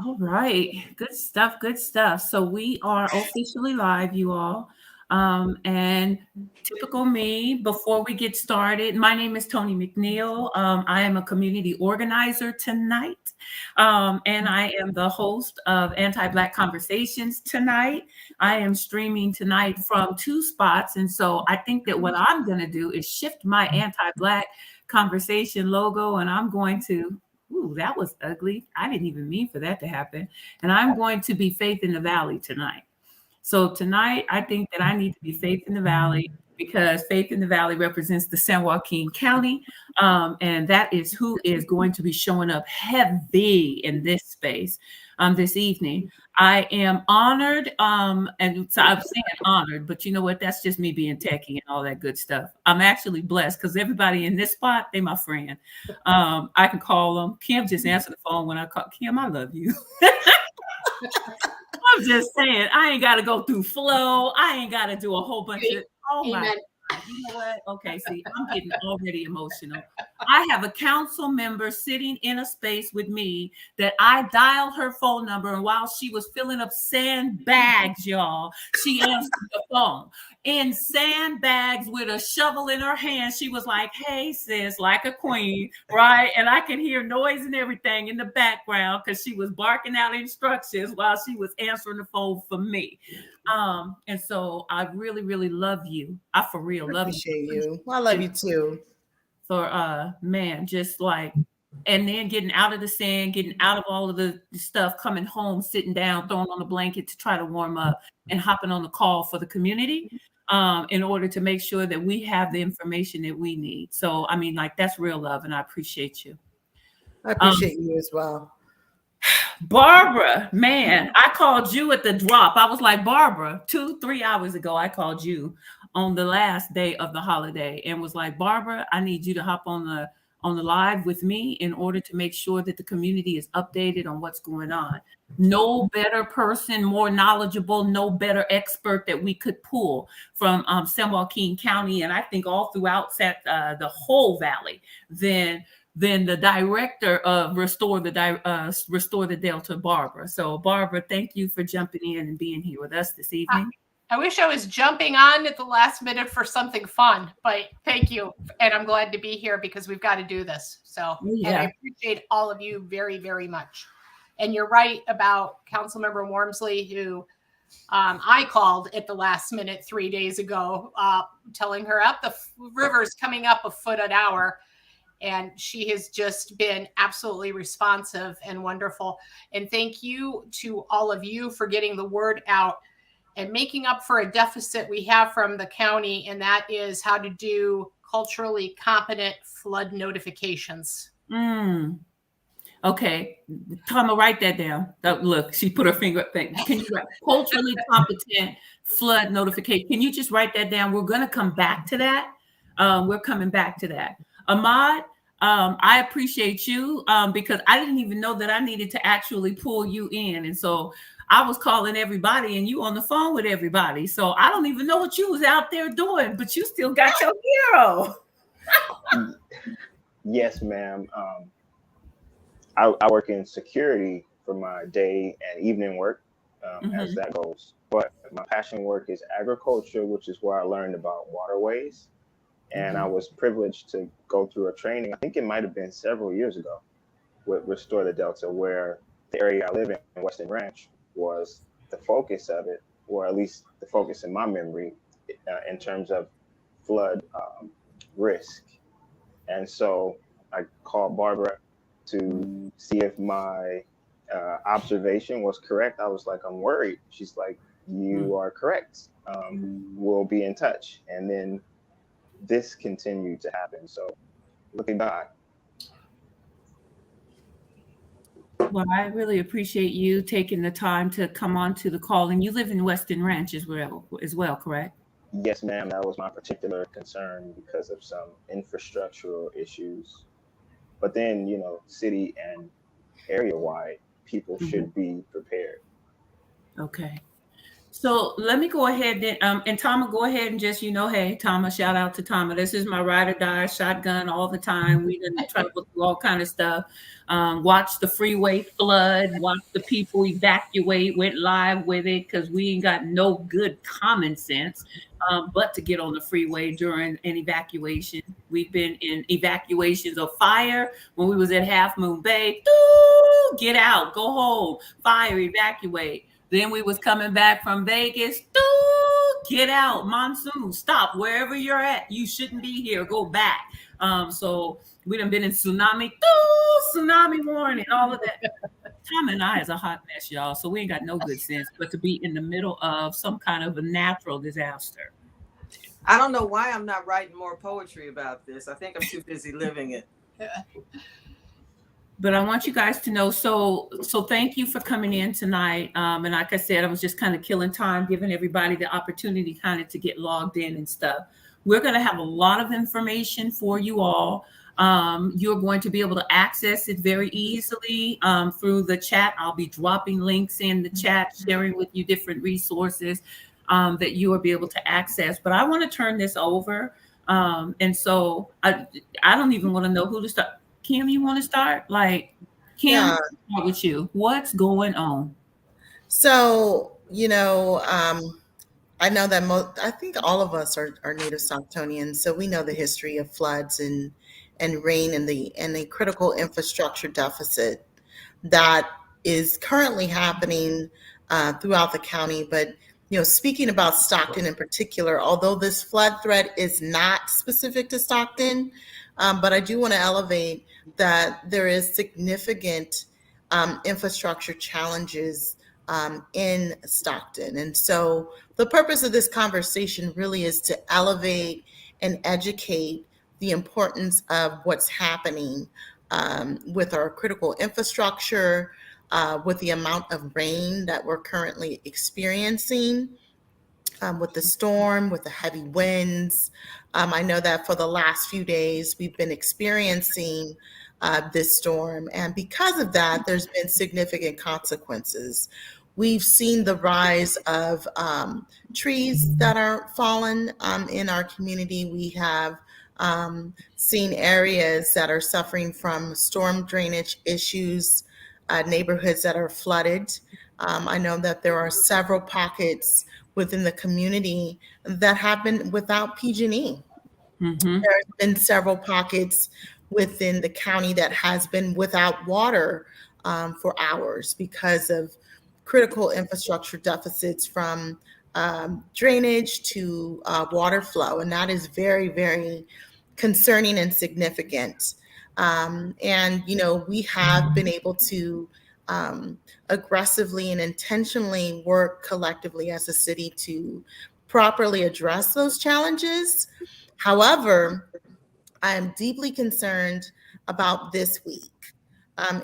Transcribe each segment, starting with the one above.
All right. Good stuff. Good stuff. So we are officially live, you all. And typical me, before we get started, my name is Tony McNeil. I am a community organizer tonight. And I am the host of Anti-Black Conversations tonight. I am streaming tonight from two spots. And so I think that what I'm going to do is shift my anti-Black conversation logo, and I'm going to ooh, that was ugly. I didn't even mean for that to happen. And I'm going to be Faith in the Valley tonight. So tonight, I think that I need to be Faith in the Valley because Faith in the Valley represents the San Joaquin County. And that is who is going to be showing up heavy in this space this evening. I am honored, and so I'm saying honored, but you know what? That's just me being techie and all that good stuff. I'm actually blessed because everybody in this spot, they my friend. I can call them. Kim just answered the phone when I call. Kim, I love you. I'm just saying, I ain't got to go through flow. I ain't got to do a whole bunch of, oh my Amen. God. You know what? Okay, see, I'm getting already emotional. I have a council member sitting in a space with me that I dialed her phone number, and while she was filling up sandbags, y'all, she answered the phone. In sandbags with a shovel in her hand, she was like, hey, sis, like a queen, right? And I can hear noise and everything in the background because she was barking out instructions while she was answering the phone for me. And so I really, really love you. I for real love Appreciate you. I love you too. for man, just like, and then getting out of the sand, getting out of all of the stuff, coming home, sitting down, throwing on a blanket to try to warm up, and hopping on the call for the community in order to make sure that we have the information that we need. So I mean, like, that's real love, and I appreciate you. I appreciate you as well. Barbara, man, I called you at the drop. I was like, Barbara, 3 hours ago, I called you on the last day of the holiday and was like, Barbara, I need you to hop on the live with me in order to make sure that the community is updated on what's going on. No better person, more knowledgeable, no better expert that we could pull from San Joaquin County, and I think all throughout the whole valley than the director of Restore the Delta, Barbara. So Barbara, thank you for jumping in and being here with us this evening. I wish I was jumping on at the last minute for something fun, but thank you. And I'm glad to be here because we've got to do this. So Yeah. And I appreciate all of you very, very much. And you're right about Councilmember Warmsley, who I called at the last minute 3 days ago, telling her up the river's coming up a foot an hour. And she has just been absolutely responsive and wonderful. And thank you to all of you for getting the word out and making up for a deficit we have from the county. And that is how to do culturally competent flood notifications. Okay, Tom, write that down. Look, she put her finger up. Can you write culturally competent flood notification? Can you just write that down? We're going to come back to that. We're coming back to that. Ahmad, I appreciate you because I didn't even know that I needed to actually pull you in. And so I was calling everybody and you on the phone with everybody. So I don't even know what you was out there doing, but you still got your hero. Yes, ma'am. I work in security for my day and evening work as that goes. But my passion work is agriculture, which is where I learned about waterways. And I was privileged to go through a training, I think it might have been several years ago, with Restore the Delta, where the area I live in, Western Ranch, was the focus of it, or at least the focus in my memory, in terms of flood risk. And so I called Barbara to see if my observation was correct. I was like, I'm worried. She's like, you are correct. We'll be in touch. And then this continued to happen. So look at God. Well, I really appreciate you taking the time to come on to the call. And you live in Western Ranch as well, correct? Yes, ma'am. That was my particular concern because of some infrastructural issues. But then, city and area-wide, people should be prepared. Okay. So let me go ahead and Tama, go ahead and just, hey, Tama, shout out to Tama. This is my ride or die shotgun all the time. We done travel through all kind of stuff. Watch the freeway flood, watch the people evacuate, went live with it because we ain't got no good common sense but to get on the freeway during an evacuation. We've been in evacuations of fire when we was at Half Moon Bay. Get out, go home, fire, evacuate. Then we was coming back from Vegas. Get out, monsoon, stop wherever you're at. You shouldn't be here. Go back. So we done been in tsunami. Tsunami warning, all of that. Tom and I is a hot mess, y'all. So we ain't got no good sense, but to be in the middle of some kind of a natural disaster. I don't know why I'm not writing more poetry about this. I think I'm too busy living it. But I want you guys to know, so thank you for coming in tonight. And like I said, I was just kind of killing time, giving everybody the opportunity kind of to get logged in and stuff. We're going to have a lot of information for you all. You're going to be able to access it very easily through the chat. I'll be dropping links in the chat, sharing with you different resources that you will be able to access. But I want to turn this over. And so I don't even want to know who to start. Kim, you want to start? Like, Kim, Yeah. start with you. What's going on? So, I know that I think all of us are native Stocktonians, so we know the history of floods and rain and the critical infrastructure deficit that is currently happening throughout the county. But speaking about Stockton in particular, although this flood threat is not specific to Stockton, but I do want to elevate that there is significant infrastructure challenges in Stockton. And so the purpose of this conversation really is to elevate and educate the importance of what's happening with our critical infrastructure, with the amount of rain that we're currently experiencing, with the storm, with the heavy winds. I know that for the last few days, we've been experiencing this storm. And because of that, there's been significant consequences. We've seen the rise of trees that are fallen in our community. We have seen areas that are suffering from storm drainage issues, neighborhoods that are flooded. I know that there are several pockets within the community that have been without PG&E. Mm-hmm. There's been several pockets within the county that has been without water for hours because of critical infrastructure deficits from drainage to water flow. And that is very, very concerning and significant. And, we have been able to aggressively and intentionally work collectively as a city to properly address those challenges. However, I am deeply concerned about this week.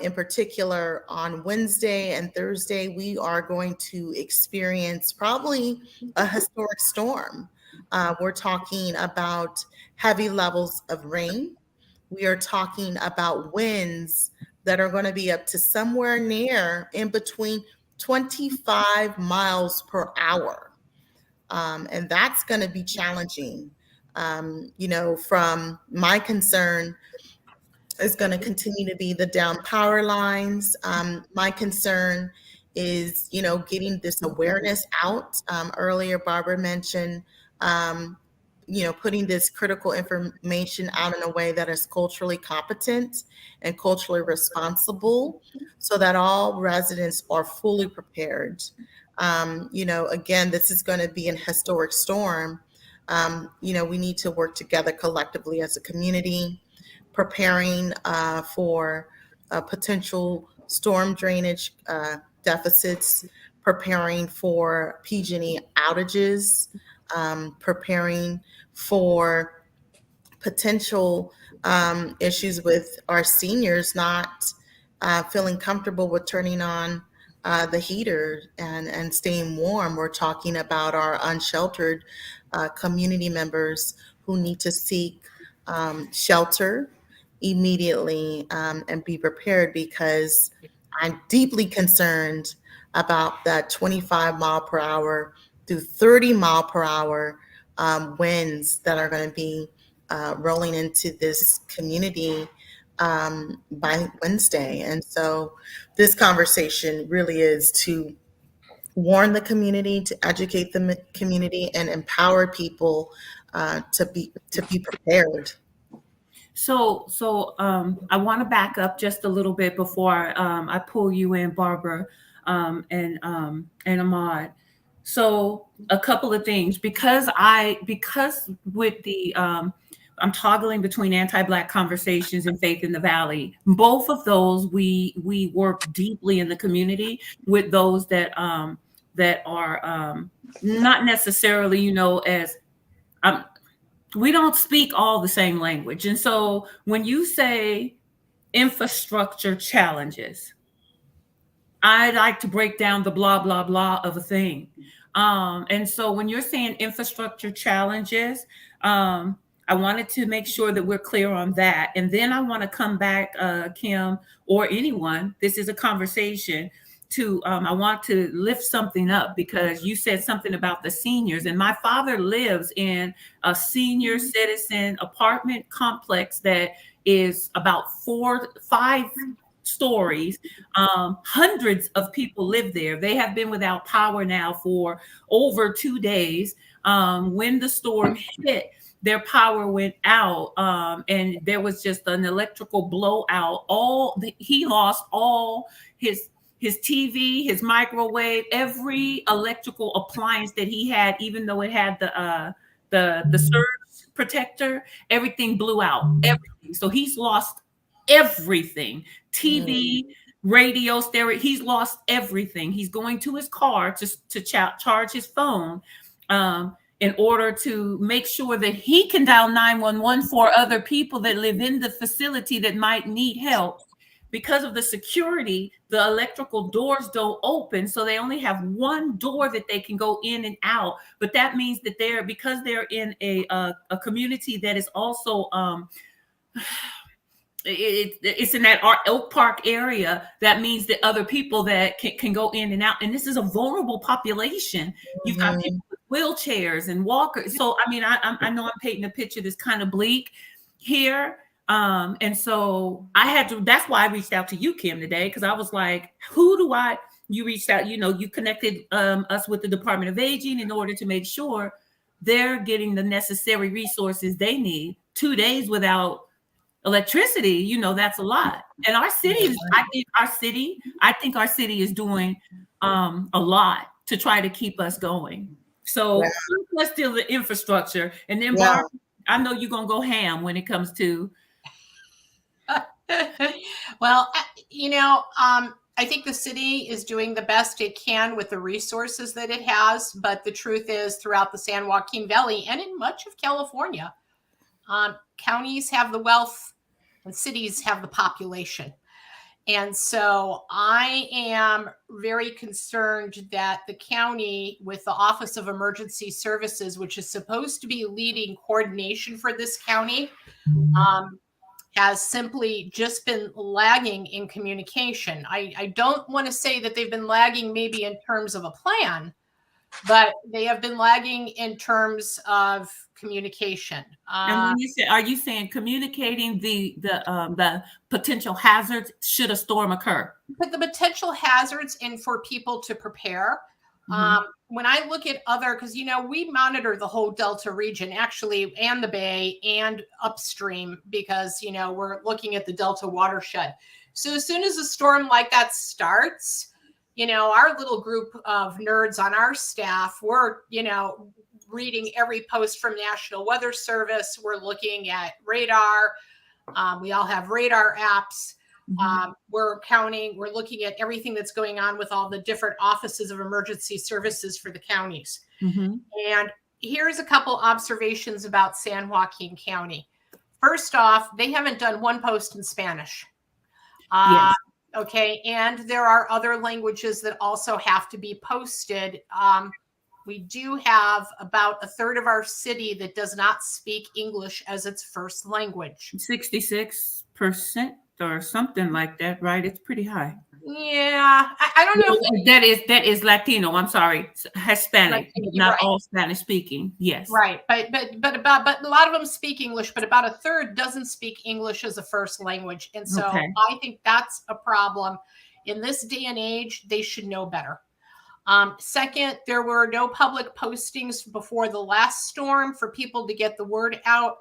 In particular, on Wednesday and Thursday, we are going to experience probably a historic storm. We're talking about heavy levels of rain. We are talking about winds that are going to be up to somewhere near in between 25 miles per hour. And that's going to be challenging. From my concern is going to continue to be the down power lines. My concern is, getting this awareness out. Earlier, Barbara mentioned, putting this critical information out in a way that is culturally competent and culturally responsible so that all residents are fully prepared. Again, this is going to be an historic storm. We need to work together collectively as a community, preparing for potential storm drainage deficits, preparing for PG&E outages, preparing for potential issues with our seniors not feeling comfortable with turning on the heater and staying warm. We're talking about our unsheltered community members who need to seek shelter immediately and be prepared, because I'm deeply concerned about that 25 mile per hour through 30 mile per hour winds that are going to be rolling into this community by Wednesday. And so this conversation really is to warn the community, to educate the community, and empower people to be prepared. So I want to back up just a little bit before I pull you in, Barbara, and Ahmad. So a couple of things, because with the I'm toggling between anti-Black conversations and Faith in the Valley. Both of those we work deeply in the community with those that are not necessarily, as we don't speak all the same language. And so when you say infrastructure challenges, I like to break down the blah, blah, blah of a thing. And so when you're saying infrastructure challenges, I wanted to make sure that we're clear on that. And then I want to come back, Kim, or anyone, this is a conversation, I want to lift something up, because you said something about the seniors, and my father lives in a senior citizen apartment complex that is about 5 stories. Hundreds of people live there. They have been without power now for over 2 days. When the storm hit, their power went out, and there was just an electrical blowout. He lost all his TV, his microwave, every electrical appliance that he had, even though it had the surge protector, everything blew out. Everything. So he's lost everything. TV, radio, stereo, he's lost everything. He's going to his car to charge his phone, in order to make sure that he can dial 911 for other people that live in the facility that might need help. Because of the security, the electrical doors don't open, so they only have one door that they can go in and out. But that means that because they're in a community that is also it's in that Oak Park area, that means that other people that can go in and out. And this is a vulnerable population. You've got people with wheelchairs and walkers. So, I mean, I know I'm painting a picture that's kind of bleak here. And so that's why I reached out to you, Kim, today, because I was like, you reached out, you connected us with the Department of Aging in order to make sure they're getting the necessary resources they need. 2 days without electricity, that's a lot. And I think our city is doing a lot to try to keep us going. So let's deal with infrastructure. And then Barbara, I know you're going to go ham when it comes to. Well, I think the city is doing the best it can with the resources that it has. But the truth is, throughout the San Joaquin Valley and in much of California, counties have the wealth and cities have the population. And so I am very concerned that the county, with the Office of Emergency Services, which is supposed to be leading coordination for this county, has simply just been lagging in communication. I don't want to say that they've been lagging maybe in terms of a plan, but they have been lagging in terms of communication. And when are you saying communicating the potential hazards should a storm occur? Put the potential hazards in for people to prepare. When I look at because we monitor the whole Delta region actually, and the Bay and upstream, because we're looking at the Delta watershed. So as soon as a storm like that starts, our little group of nerds on our staff, we're reading every post from National Weather Service. We're looking at radar. We all have radar apps. We're looking at everything that's going on with all the different offices of emergency services for the counties. And here's a couple observations about San Joaquin County. First off, they haven't done one post in Spanish. Yes. Okay. And there are other languages that also have to be posted. We do have about a third of our city that does not speak English as its first language. 66% or something like that, right? It's pretty high. Yeah, I don't know. That is Latino. I'm sorry, Hispanic, Latino, not right. all Spanish speaking. Yes, Right, but a lot of them speak English, but about a third doesn't speak English as a first language, and so Okay. I think that's a problem. In this day and age, they should know better. Second, there were no public postings before the last storm for people to get the word out.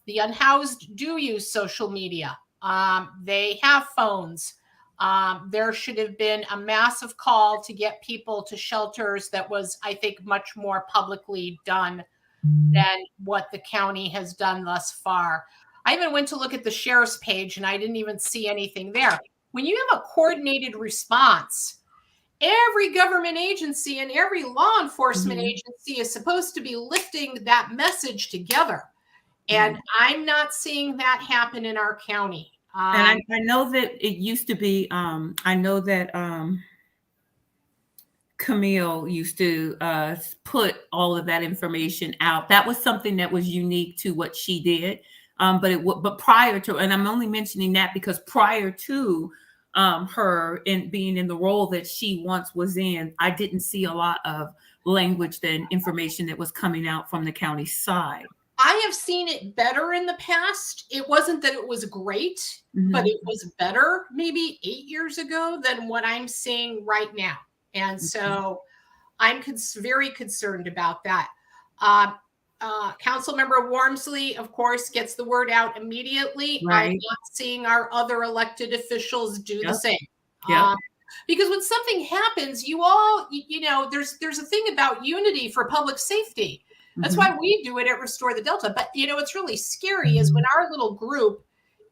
The unhoused do use social media. They have phones. There should have been a massive call to get people to shelters that was, I think, much more publicly done than what the county has done thus far. I even went to look at the sheriff's page and I didn't even see anything there. When you have a coordinated response, every government agency and every law enforcement agency is supposed to be lifting that message together. And I'm not seeing that happen in our county. And I know that it used to be, I know that Camille used to put all of that information out. That was something that was unique to what she did. But prior to, and I'm only mentioning that because prior to her in being in the role that she once was in, I didn't see a lot of language and information that was coming out from the county side. I have seen it better in the past. It wasn't that it was great, but it was better maybe 8 years ago than what I'm seeing right now. And so I'm very concerned about that. Councilmember Warmsley, of course, gets the word out immediately. Right. I'm not seeing our other elected officials do the same. Yep. Because when something happens, you all, there's a thing about unity for public safety. That's why we do it at Restore the Delta. But, what's really scary is when our little group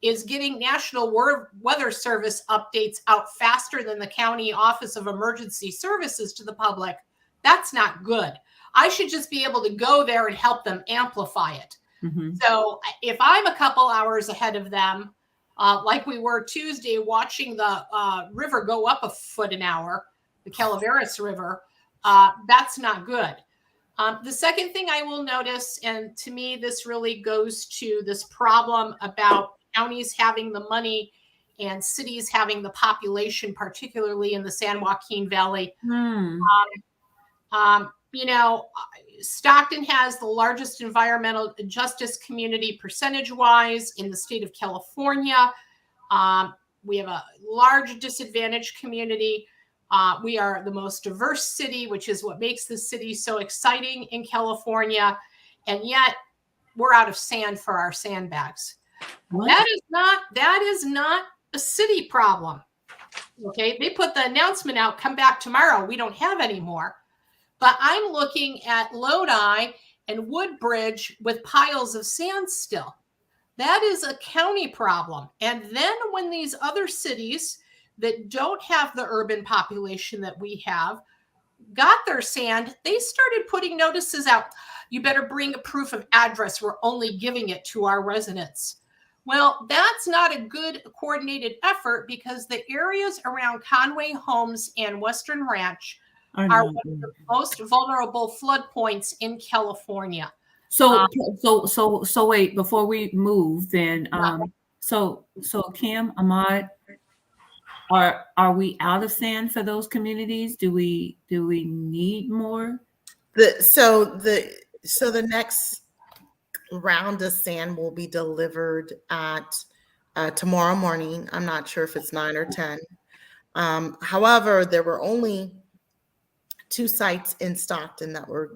is getting National Weather Service updates out faster than the County Office of Emergency Services to the public. That's not good. I should just be able to go there and help them amplify it. So if I'm a couple hours ahead of them, like we were Tuesday watching the river go up a foot an hour, the Calaveras River, that's not good. The second thing I will notice, and to me, this really goes to this problem about counties having the money and cities having the population, particularly in the San Joaquin Valley. Stockton has the largest environmental justice community percentage-wise in the state of California. We have a large disadvantaged community. We are the most diverse city, which is what makes the city so exciting in California. And yet we're out of sand for our sandbags. That is not a city problem. Okay. They put the announcement out, come back tomorrow. We don't have any more. But I'm looking at Lodi and Woodbridge with piles of sand still. That is a county problem. And then when these other cities that don't have the urban population that we have got their sand, they started putting notices out. You better bring a proof of address. We're only giving it to our residents. Well, that's not a good coordinated effort because the areas around Conway Homes and Western Ranch are one of the most vulnerable flood points in California. So wait, before we move, then, so Kim, Ahmad, are we out of sand for those communities? Do we need more? So the next round of sand will be delivered at tomorrow morning. I'm not sure if it's 9 or 10. However, there were only 2 sites in Stockton that were,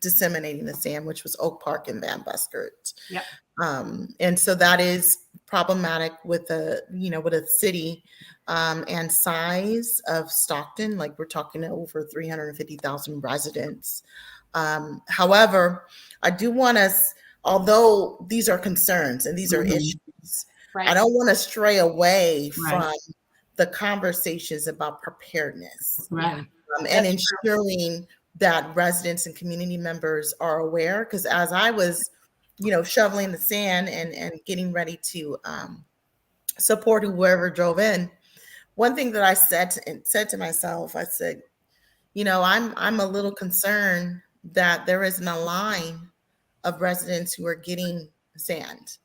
disseminating the sand, which was Oak Park and Van Buskert. Yep. And so that is problematic with a city and size of Stockton. Like we're talking over 350,000 residents. However, I do want us, although these are concerns and these are issues, I don't want to stray away from the conversations about preparedness. Right. And ensuring that residents and community members are aware. Because as I was, shoveling the sand and getting ready to support whoever drove in, one thing that I said to myself, I said, I'm a little concerned that there isn't a line of residents who are getting sand.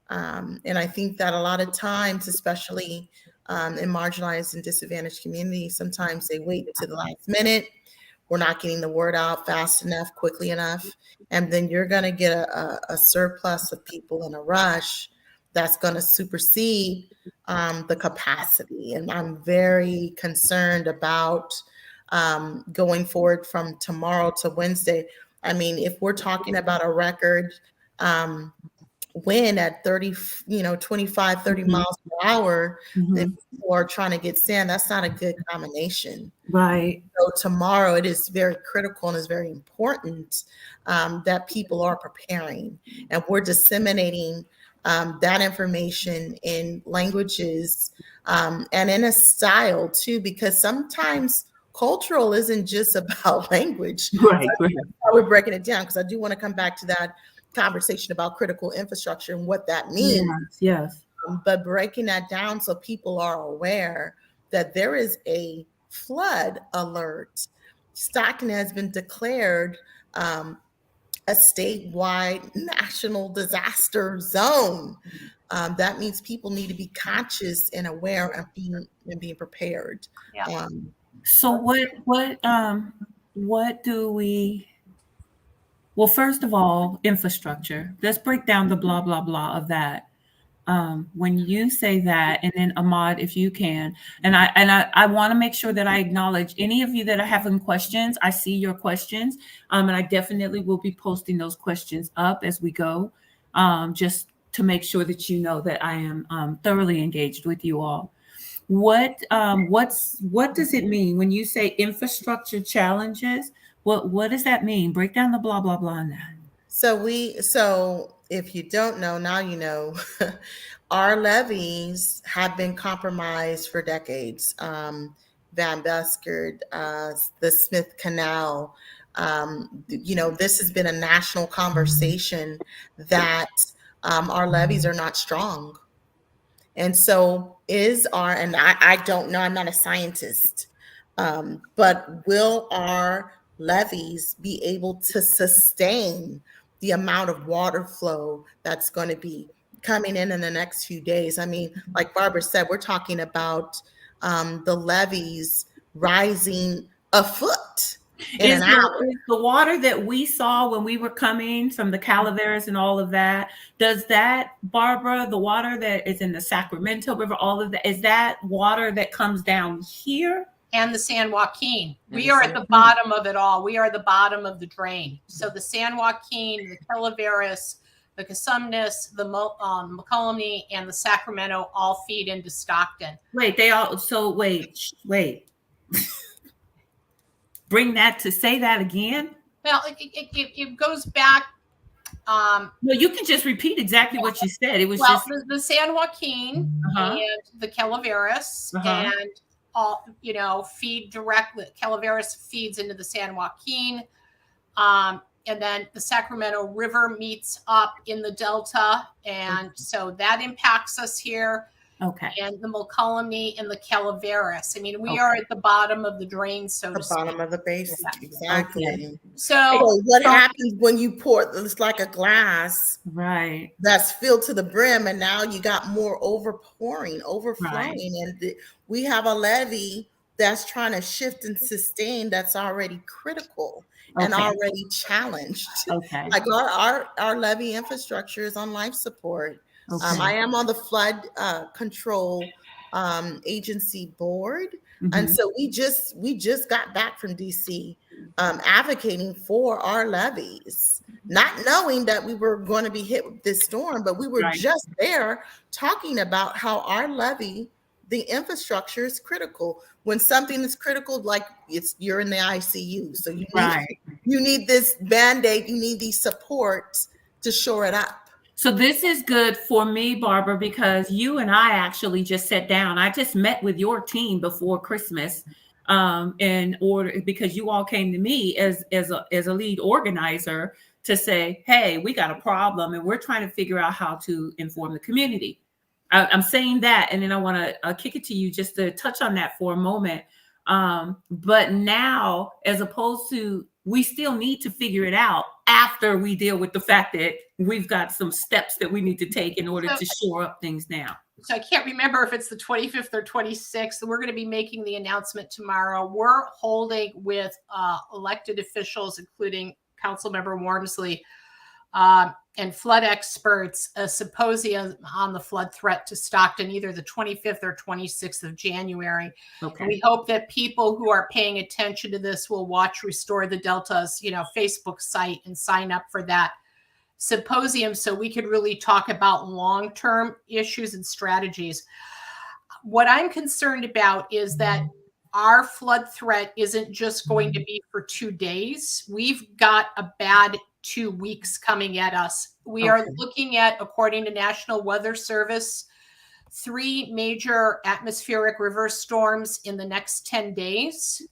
And I think that a lot of times, especially in marginalized and disadvantaged communities. Sometimes they wait to the last minute. We're not getting the word out fast enough, quickly enough. And then you're going to get a surplus of people in a rush that's going to supersede the capacity. And I'm very concerned about going forward from tomorrow to Wednesday. I mean, if we're talking about a record wind at 30, 25, 30 miles per hour, if people are trying to get sand, that's not a good combination. Right. So tomorrow it is very critical and is very important that people are preparing, and we're disseminating that information in languages and in a style too, because sometimes cultural isn't just about language. Right. We're breaking it down because I do want to come back to that conversation about critical infrastructure and what that means. Yes. But breaking that down so people are aware that there is a flood alert. Stockton has been declared a statewide national disaster zone. That means people need to be conscious and aware of being prepared. Yeah. So what do we? Well, first of all, infrastructure. Let's break down the blah blah blah of that. When you say that, and then Ahmad, if you can, and I want to make sure that I acknowledge any of you that are having questions. I see your questions, and I definitely will be posting those questions up as we go, just to make sure that you know that I am thoroughly engaged with you all. What does it mean when you say infrastructure challenges? What does that mean? Break down the blah blah blah on that. So if you don't know, now you know. Our levees have been compromised for decades. Van Buskirk, the Smith Canal. This has been a national conversation that our levees are not strong. And so and I don't know, I'm not a scientist, but will our levees be able to sustain the amount of water flow that's going to be coming in the next few days? I mean, like Barbara said, we're talking about the levees rising a foot in an hour. Is the water that we saw when we were coming from the Calaveras and all of that, does that, Barbara, the water that is in the Sacramento River, all of that, is that water that comes down here? And the San Joaquin. We are at the bottom of it all. We are the bottom of the drain. So the San Joaquin, the Calaveras, the Cosumnes, the McCollum, and the Sacramento all feed into Stockton. Wait. Say that again. Well, it goes back. No, you can just repeat exactly what you said. It was the San Joaquin and the Calaveras and all, feed directly. Calaveras feeds into the San Joaquin. And then the Sacramento River meets up in the Delta. And so that impacts us here. Okay. And the Mokelumne and the Calaveras. I mean, we are at the bottom of the drain, so to speak. The bottom of the basin. Yeah. Exactly. Okay. So what happens when you pour, it's like a glass, right, that's filled to the brim, and now you got more overflowing, right. and we have a levee that's trying to shift and sustain that's already critical and already challenged. Okay. Like our levee infrastructure is on life support. Okay. I am on the flood control agency board, and so we just got back from DC, advocating for our levees, not knowing that we were going to be hit with this storm, but we were just there talking about how our levee, the infrastructure is critical. When something is critical, like you're in the ICU, so you need this Band-Aid, you need these supports to shore it up. So this is good for me, Barbara, because you and I actually just sat down. I just met with your team before Christmas, because you all came to me as a lead organizer to say, hey, we got a problem and we're trying to figure out how to inform the community. I'm saying that, and then I want to kick it to you just to touch on that for a moment. But now, as opposed to, we still need to figure it out after we deal with the fact that we've got some steps that we need to take in order to shore up things now. so I can't remember if it's the 25th or 26th. We're going to be making the announcement tomorrow. We're holding with elected officials, including Councilmember Warmsley, and flood experts, a symposium on the flood threat to Stockton, either the 25th or 26th of January. Okay. We hope that people who are paying attention to this will watch Restore the Delta's, Facebook site and sign up for that symposium so we could really talk about long-term issues and strategies. What I'm concerned about is that our flood threat isn't just going to be for 2 days. We've got a bad 2 weeks coming at us. We are looking at, according to National Weather Service, 3 major atmospheric reverse storms in the next 10 days.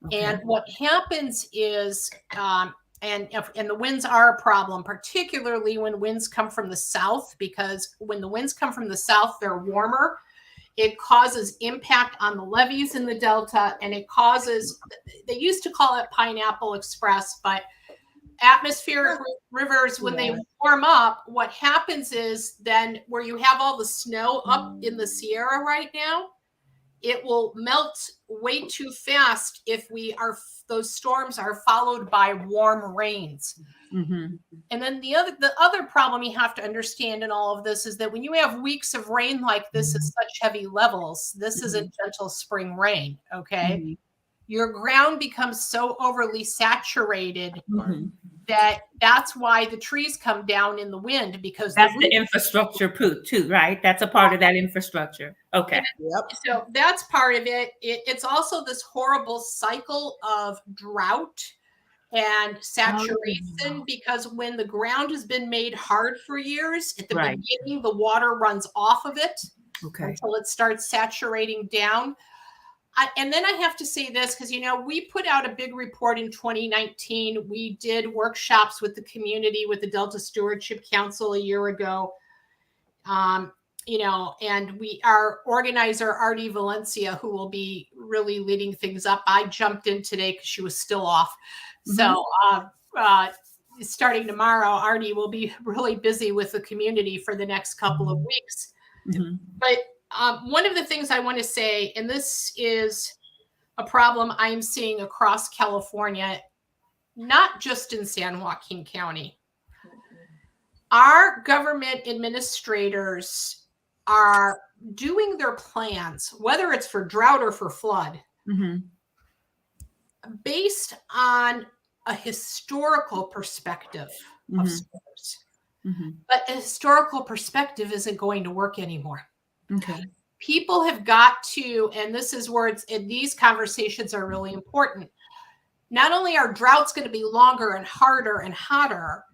Okay. And what happens is, and the winds are a problem, particularly when winds come from the south, because when the winds come from the south, they're warmer. It causes impact on the levees in the Delta, and it causes, they used to call it Pineapple Express, but atmospheric rivers, when they warm up, what happens is then where you have all the snow up in the Sierra right now, it will melt way too fast if those storms are followed by warm rains. Mm-hmm. And then the other problem you have to understand in all of this is that when you have weeks of rain like this at such heavy levels, this isn't gentle spring rain, okay? Mm-hmm. Your ground becomes so overly saturated that's why the trees come down in the wind, because that's the infrastructure too, right? That's a part of that infrastructure. Okay. Yep. So that's part of it. It's also this horrible cycle of drought and saturation, because when the ground has been made hard for years, at the beginning, the water runs off of it until it starts saturating down. And then I have to say this, because, we put out a big report in 2019. We did workshops with the community, with the Delta Stewardship Council a year ago. And our organizer, Artie Valencia, who will be really leading things up. I jumped in today because she was still off. So starting tomorrow, Artie will be really busy with the community for the next couple of weeks. Mm-hmm. But one of the things I want to say, and this is a problem I'm seeing across California, not just in San Joaquin County. Our government administrators are doing their plans, whether it's for drought or for flood, based on a historical perspective of storms. But a historical perspective isn't going to work anymore. Okay. People have got to, and this is where these conversations are really important. Not only are droughts going to be longer and harder and hotter,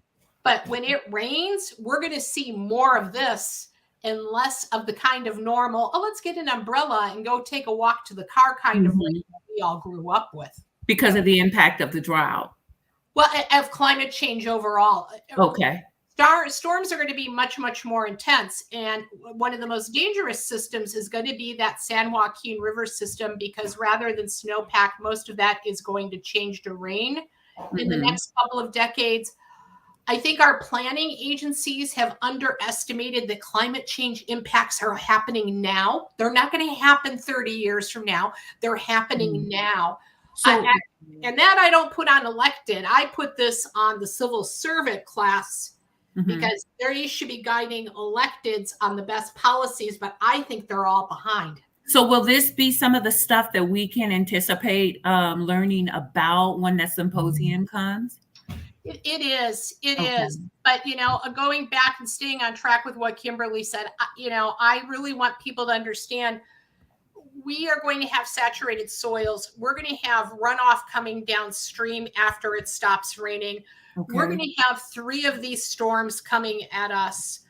but when it rains, we're going to see more of this and less of the kind of normal, let's get an umbrella and go take a walk to the car kind of rain that we all grew up with. Because of the impact of the drought. Well, of climate change overall. Okay. Storms are going to be much, much more intense. And one of the most dangerous systems is going to be that San Joaquin River system, because rather than snowpack, most of that is going to change to rain in the next couple of decades. I think our planning agencies have underestimated that climate change impacts are happening now. They're not going to happen 30 years from now. They're happening now. So, and that I don't put on elected. I put this on the civil servant class, because they should be guiding electeds on the best policies, but I think they're all behind. So will this be some of the stuff that we can anticipate learning about when that symposium comes? It is. It is. But, going back and staying on track with what Kimberly said, I really want people to understand we are going to have saturated soils. We're going to have runoff coming downstream after it stops raining. Okay. We're going to have 3 of these storms coming at us,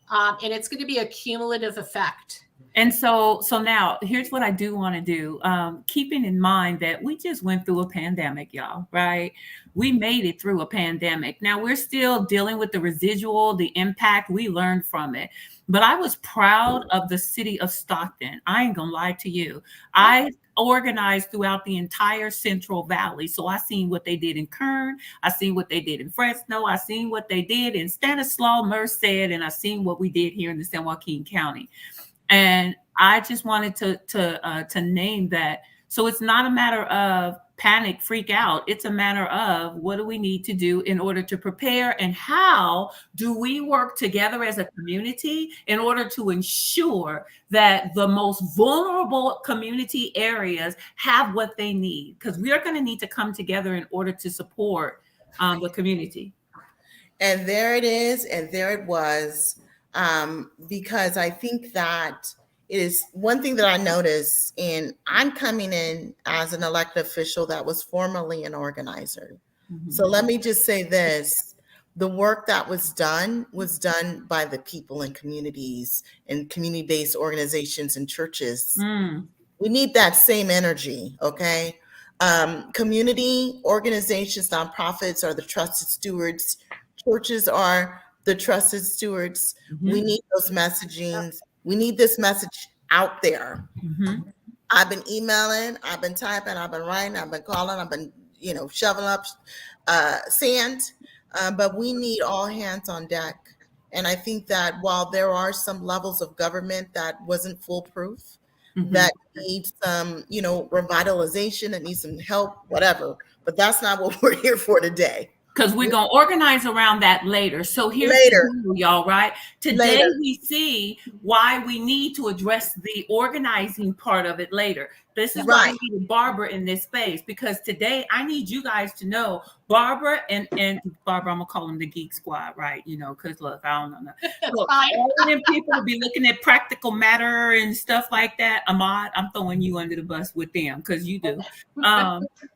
and it's going to be a cumulative effect. And so now here's what I do want to do. Keeping in mind that we just went through a pandemic, y'all, right? We made it through a pandemic. Now we're still dealing with the residual, the impact. We learned from it. But I was proud of the city of Stockton. I ain't gonna lie to you. I organized throughout the entire Central Valley. So I seen what they did in Kern. I seen what they did in Fresno. I seen what they did in Stanislaus, Merced, and I seen what we did here in the San Joaquin County. And I just wanted to name that. So it's not a matter of panic, freak out. It's a matter of what do we need to do in order to prepare, and how do we work together as a community in order to ensure that the most vulnerable community areas have what they need, because we are going to need to come together in order to support the community. And there it is, and there it was. Because I think that it is one thing that I notice, and I'm coming in as an elected official that was formerly an organizer. So let me just say this. The work that was done by the people and communities and community-based organizations and churches. We need that same energy, okay? Community organizations, nonprofits are the trusted stewards. Churches are the trusted stewards. We need those messagings. We need this message out there. I've been emailing, I've been typing, I've been writing, I've been calling, I've been, shoveling up sand. But we need all hands on deck. And I think that while there are some levels of government that wasn't foolproof, that needs some, revitalization, that needs some help, whatever. But that's not what we're here for today. Because we're going to organize around that later. So here's the deal, y'all, right? Today we see why we need to address the organizing part of it later. This is why we need Barbara in this space, because today I need you guys to know Barbara and Barbara, I'm going to call them the Geek Squad, right? Because look, I don't know. Look, all of them people will be looking at practical matter and stuff like that. Ahmad, I'm throwing you under the bus with them because you do.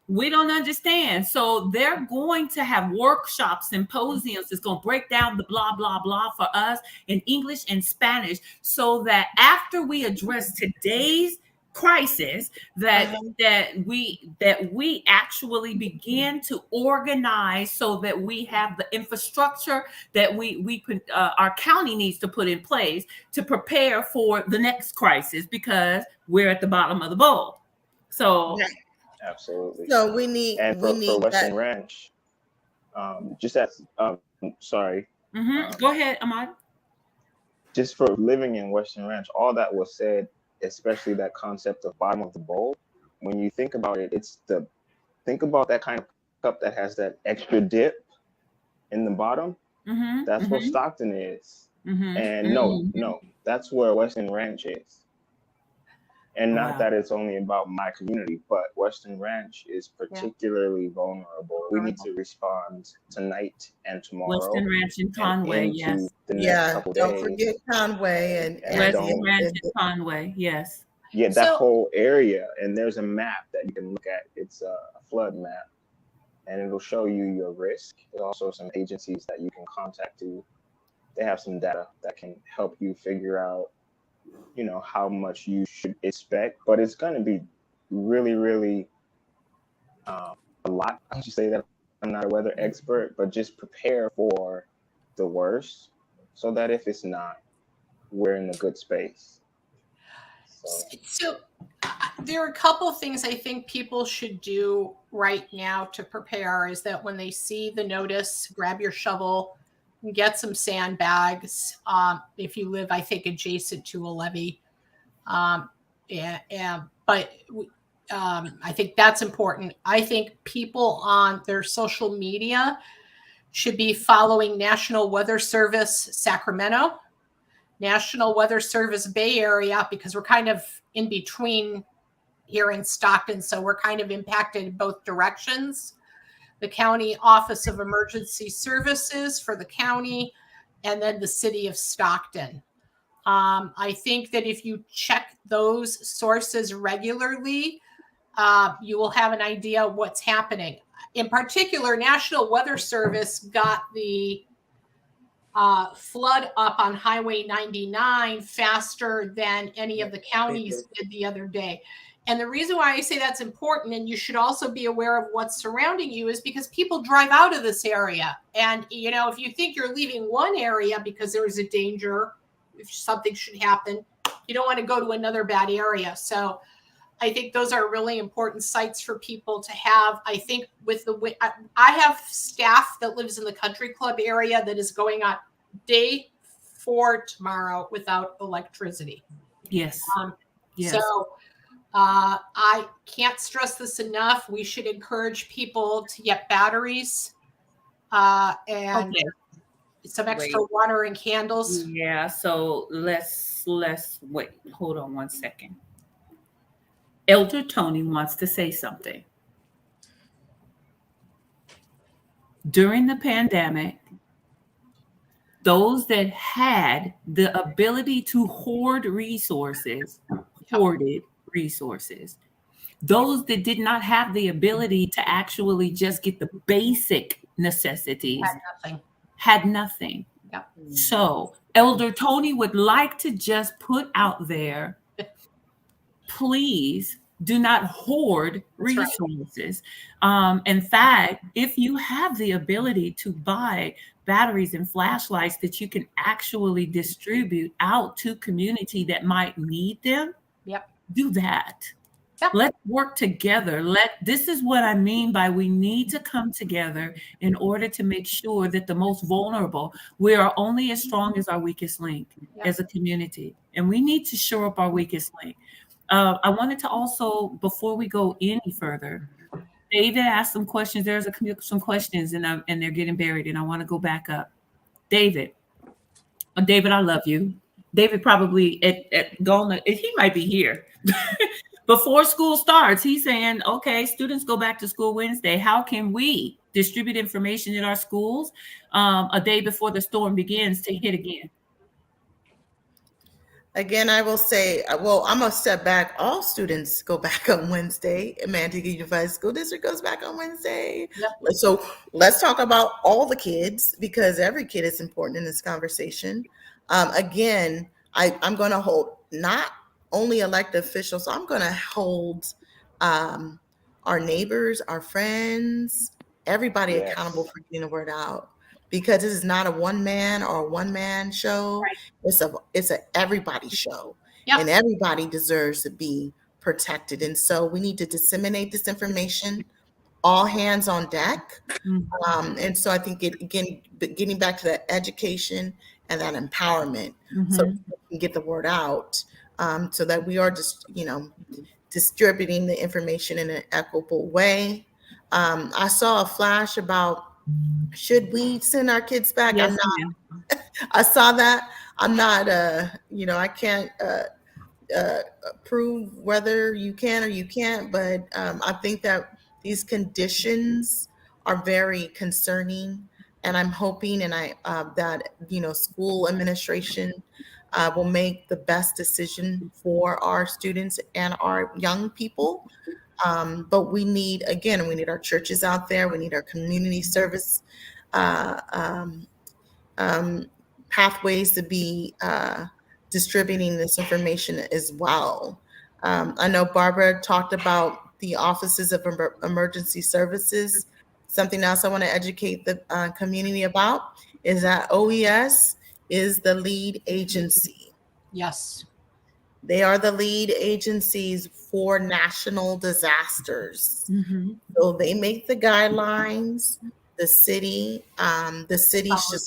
We don't understand. So they're going to have workshops, symposiums that's going to break down the blah, blah, blah for us in English and Spanish, so that after we address today's crisis, that we actually begin to organize so that we have the infrastructure that we could our county needs to put in place to prepare for the next crisis, because we're at the bottom of the bowl. So absolutely. So we need, and for Western Ranch, just as sorry. Go ahead, Ahmad. Just for living in Western Ranch, all that was said, especially that concept of bottom of the bowl. When you think about it, think about that kind of cup that has that extra dip in the bottom. That's what Stockton is. And no, that's where Western Ranch is. And not that it's only about my community, but Western Ranch is particularly vulnerable. We need to respond tonight and tomorrow. Western Ranch in Conway, yes. Don't forget Conway and Western Ranch in Conway, yes. Yeah, that whole area. And there's a map that you can look at. It's a flood map, and it'll show you your risk. There's also some agencies that you can contact to. They have some data that can help you figure out how much you should expect, but it's going to be really, really a lot. I should say that I'm not a weather expert, but just prepare for the worst, so that if it's not, we're in a good space. So there are a couple of things I think people should do right now to prepare. Is that when they see the notice, grab your shovel, get some sandbags. If you live, I think, adjacent to a levee. But I think that's important. I think people on their social media should be following National Weather Service Sacramento, National Weather Service Bay Area, because we're kind of in between here in Stockton. So we're kind of impacted in both directions. The County Office of Emergency Services for the county, and then the City of Stockton. I think that if you check those sources regularly, you will have an idea of what's happening. In particular, National Weather Service got the flood up on Highway 99 faster than any of the counties did the other day. And the reason why I say that's important, and you should also be aware of what's surrounding you, is because people drive out of this area. And, if you think you're leaving one area because there is a danger, if something should happen, you don't want to go to another bad area. So I think those are really important sites for people to have. I think I have staff that lives in the country club area that is going on day 4 tomorrow without electricity. Yes. Um, Yes. So I can't stress this enough. We should encourage people to get batteries and Okay. some extra Wait. water and candles. Yeah. So let's wait. Hold on one second. Elder Tony wants to say something. During the pandemic, those that had the ability to hoard resources hoarded resources. Those that did not have the ability to actually just get the basic necessities Had nothing. had nothing. Yep. So, Elder Tony would like to just put out there, please do not hoard That's right. resources. In fact, if you have the ability to buy batteries and flashlights that you can actually distribute out to community that might need them, Yep. do that. Yep. Let's work together. This is what I mean by we need to come together in order to make sure that the most vulnerable, we are only as strong as our weakest link Yep. as a community. And we need to shore up our weakest link. I wanted to also, before we go any further, David asked some questions. There's some questions and they're getting buried, and I want to go back up. David, I love you. David probably he might be here. Before school starts, he's saying, okay, students go back to school Wednesday. How can we distribute information in our schools a day before the storm begins to hit again? Again, I will say, well, I'm going to step back. All students go back on Wednesday. Manteca Unified School District goes back on Wednesday. Yep. So let's talk about all the kids, because every kid is important in this conversation. Again, I'm going to hold not only elected officials, I'm going to hold our neighbors, our friends, everybody Yes. accountable for getting the word out. Because this is not a one man or a one man show. Right. It's a everybody show. Yep. And everybody deserves to be protected. And so we need to disseminate this information, all hands on deck. And so I think getting back to that education and that empowerment, so we can get the word out, so that we are just, distributing the information in an equitable way. I saw a flash about, should we send our kids back? Yes, I saw that. I'm not, I can't prove whether you can or you can't, but I think that these conditions are very concerning, and I'm hoping that school administration will make the best decision for our students and our young people. But we need our churches out there. We need our community service pathways to be distributing this information as well. I know Barbara talked about the offices of emergency services. Something else I want to educate the community about is that OES is the lead agency. Yes. They are the lead agencies for national disasters. So they make the guidelines. The city should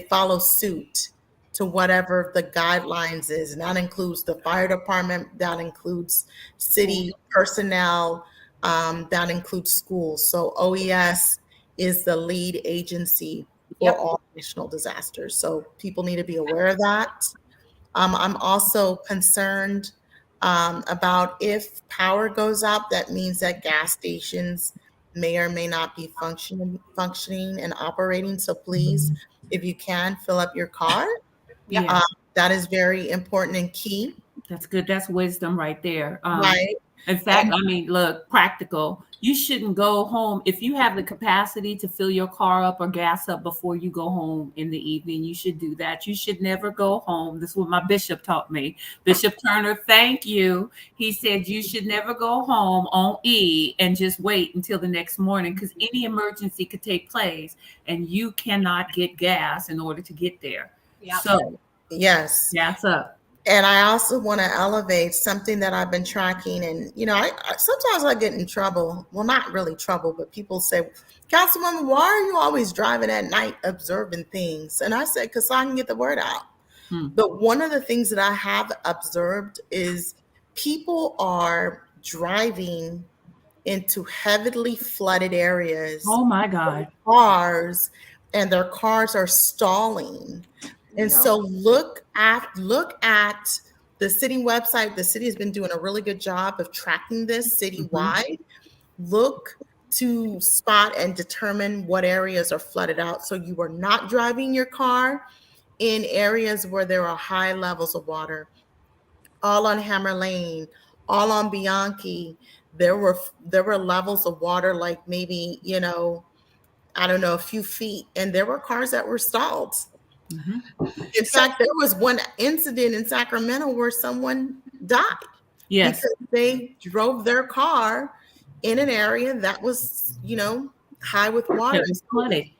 follow suit to whatever the guidelines is. And that includes the fire department, that includes city personnel, that includes schools. So OES is the lead agency for all national disasters. So people need to be aware of that. I'm also concerned about if power goes out, that means that gas stations may or may not be functioning and operating. So please, if you can, fill up your car. Yeah. That is very important and key. That's good. That's wisdom right there. Right. In fact, look, practical. You shouldn't go home if you have the capacity to fill your car up or gas up before you go home in the evening. You should do that. You should never go home. This is what my bishop taught me. Bishop Turner, thank you. He said you should never go home on E and just wait until the next morning, because any emergency could take place and you cannot get gas in order to get there. Yeah. So yes, gas up. And I also want to elevate something that I've been tracking. And, I sometimes I get in trouble. Well, not really trouble, but people say, Councilwoman, why are you always driving at night observing things? And I said, because I can get the word out. Hmm. But one of the things that I have observed is people are driving into heavily flooded areas, Oh my God. cars, and their cars are stalling. And Yeah. so look at the city website. The city has been doing a really good job of tracking this citywide. Look to spot and determine what areas are flooded out, so you are not driving your car in areas where there are high levels of water. All on Hammer Lane, all on Bianchi, there were levels of water, like maybe, I don't know, a few feet, and there were cars that were stalled. Mhm. In So fact, there was one incident in Sacramento where someone died Yes. because they drove their car in an area that was, high with water. It was flooded.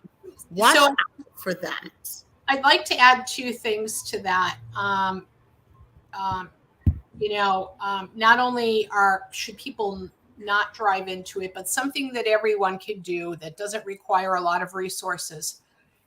Watch so out for that. I'd like to add two things to that. Not only should people not drive into it, but something that everyone can do that doesn't require a lot of resources.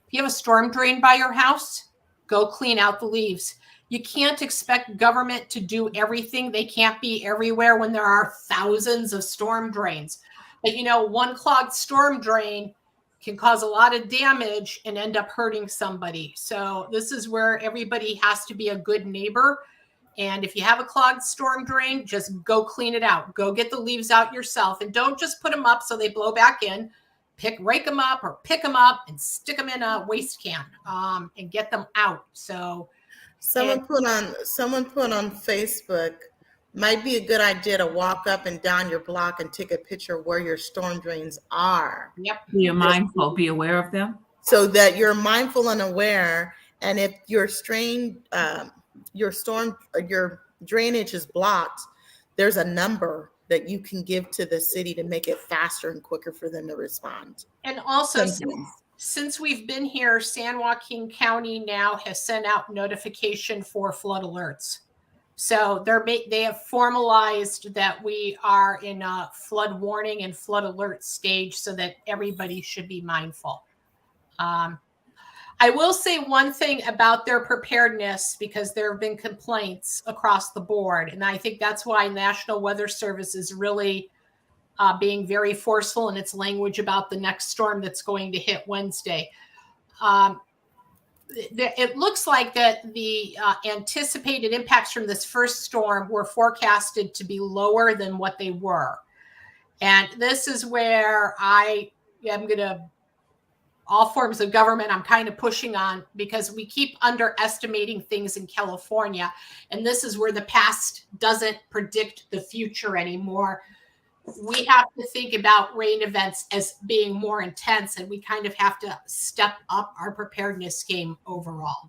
If you have a storm drain by your house, go clean out the leaves. You can't expect government to do everything. They can't be everywhere when there are thousands of storm drains. But one clogged storm drain can cause a lot of damage and end up hurting somebody. So this is where everybody has to be a good neighbor. And if you have a clogged storm drain, just go clean it out. Go get the leaves out yourself, and don't just put them up so they blow back in. Rake them up or pick them up and stick them in a waste can, and get them out. So Someone put on Facebook, might be a good idea to walk up and down your block and take a picture of where your storm drains are, yep. Be mindful, be aware of them. so that you're mindful and aware. And if your drainage is blocked, there's a number that you can give to the city to make it faster and quicker for them to respond. And also, Sometimes. since we've been here, San Joaquin County now has sent out notification for flood alerts. So they have formalized that we are in a flood warning and flood alert stage, so that everybody should be mindful. I will say one thing about their preparedness, because there have been complaints across the board. And I think that's why National Weather Service is really being very forceful in its language about the next storm that's going to hit Wednesday. It looks like that the anticipated impacts from this first storm were forecasted to be lower than what they were. And this is where I am going to, all forms of government, I'm kind of pushing on, because we keep underestimating things in California. And this is where the past doesn't predict the future anymore. We have to think about rain events as being more intense, and we kind of have to step up our preparedness game overall.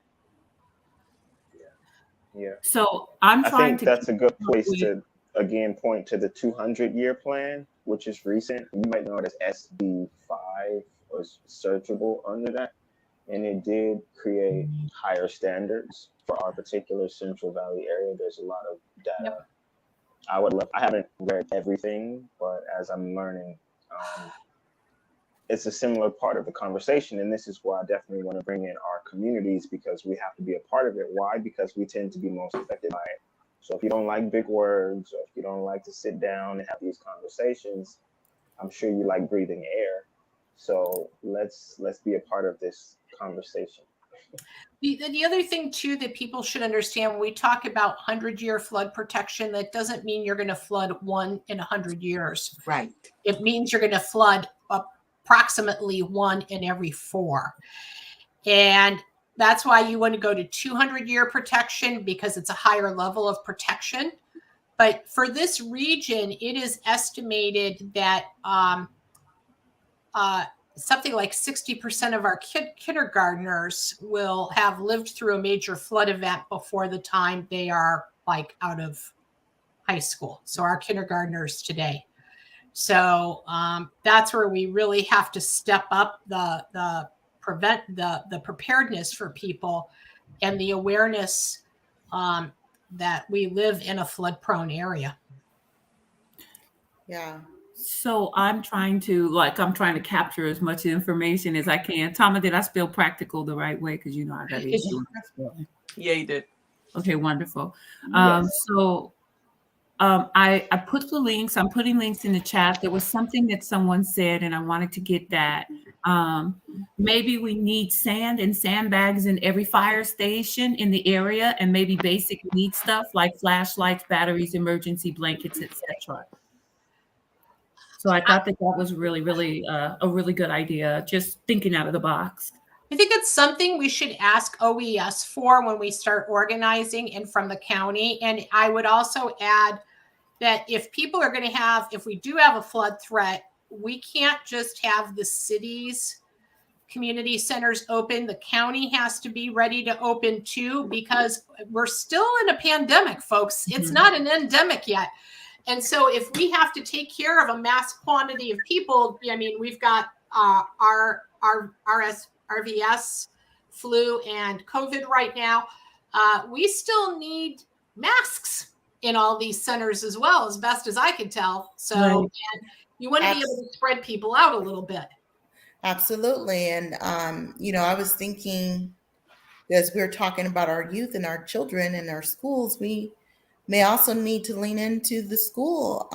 Yeah. So I'm I trying think to that's a good place with- to again point to the 200-year plan, which is recent. You might know it as SB5, or searchable under that. And it did create higher standards for our particular Central Valley area. There's a lot of data. Yep. I haven't read everything, but as I'm learning, it's a similar part of the conversation. And this is why I definitely want to bring in our communities, because we have to be a part of it. Why? Because we tend to be most affected by it. So if you don't like big words, or if you don't like to sit down and have these conversations, I'm sure you like breathing air. So let's be a part of this conversation. The other thing too that people should understand, when we talk about 100-year flood protection, that doesn't mean you're going to flood 1 in 100 years. Right. It means you're going to flood approximately 1 in every 4. And that's why you want to go to 200-year protection, because it's a higher level of protection. But for this region, it is estimated that something like 60% of our kindergartners will have lived through a major flood event before the time they are like out of high school. So our kindergartners today. So that's where we really have to step up the preparedness for people, and the awareness that we live in a flood prone area. Yeah. So I'm trying to capture as much information as I can. Tama, did I spell practical the right way? Because I got issues with spelling. Yeah, you did. Okay, wonderful. Yes. So I put the links. I'm putting links in the chat. There was something that someone said, and I wanted to get that. Um, Maybe we need sand and sandbags in every fire station in the area, and maybe basic need stuff like flashlights, batteries, emergency blankets, etc. So I thought that that was really, really a really good idea. Just thinking out of the box. I think it's something we should ask OES for when we start organizing and from the county. And I would also add that if people are going to have, if we do have a flood threat, we can't just have the city's community centers open. The county has to be ready to open too, because we're still in a pandemic, folks. It's not an endemic yet. And so if we have to take care of a mass quantity of people, I mean, we've got our RVS, flu, and COVID right now. We still need masks in all these centers as well, as best as I can tell. So and you want to be able to spread people out a little bit. Absolutely. And, I was thinking, as we were talking about our youth and our children and our schools, we may also need to lean into the school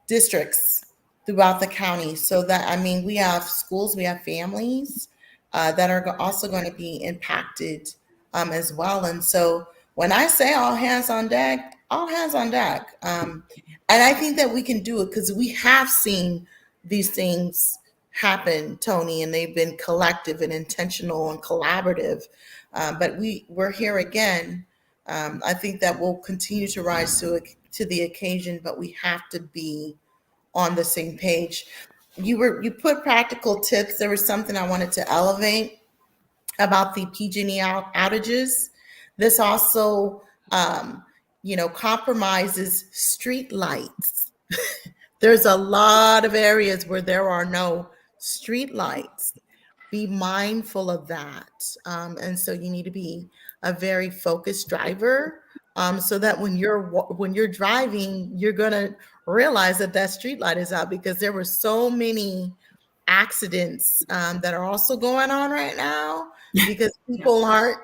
districts throughout the county. So that, I mean, we have schools, we have families that are also going to be impacted as well. And so when I say all hands on deck, all hands on deck. And I think that we can do it because we have seen these things happen, Tony, and they've been collective and intentional and collaborative. But we're here again. I think that we'll continue to rise to the occasion, but we have to be on the same page. You put practical tips. There was something I wanted to elevate about the PG&E outages. This also, compromises street lights. There's a lot of areas where there are no street lights. Be mindful of that. And so you need to be a very focused driver, so that when you're driving, you're going to realize that street light is out, because there were so many accidents that are also going on right now because people aren't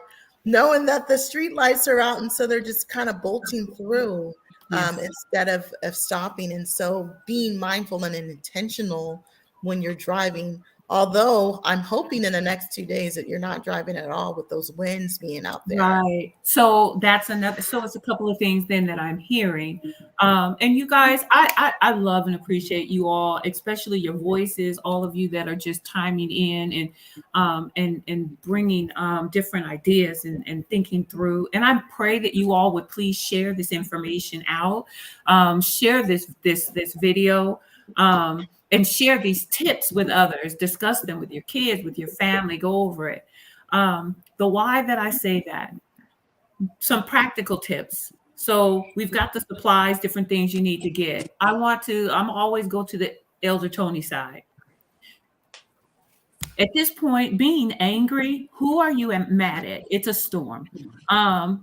knowing that the street lights are out, and so they're just kind of bolting through instead of stopping. And so being mindful and intentional when you're driving. Although I'm hoping in the next 2 days that you're not driving at all with those winds being out there. Right. So that's another. So it's a couple of things then that I'm hearing. And you guys, I love and appreciate you all, especially your voices, all of you that are just chiming in and bringing different ideas and thinking through. And I pray that you all would please share this information out, share this video. And share these tips with others, discuss them with your kids, with your family, go over it. The why that I say that, some practical tips. So we've got the supplies, different things you need to get. I'm always go to the Elder Tony side. At this point, being angry, who are you mad at? It's a storm.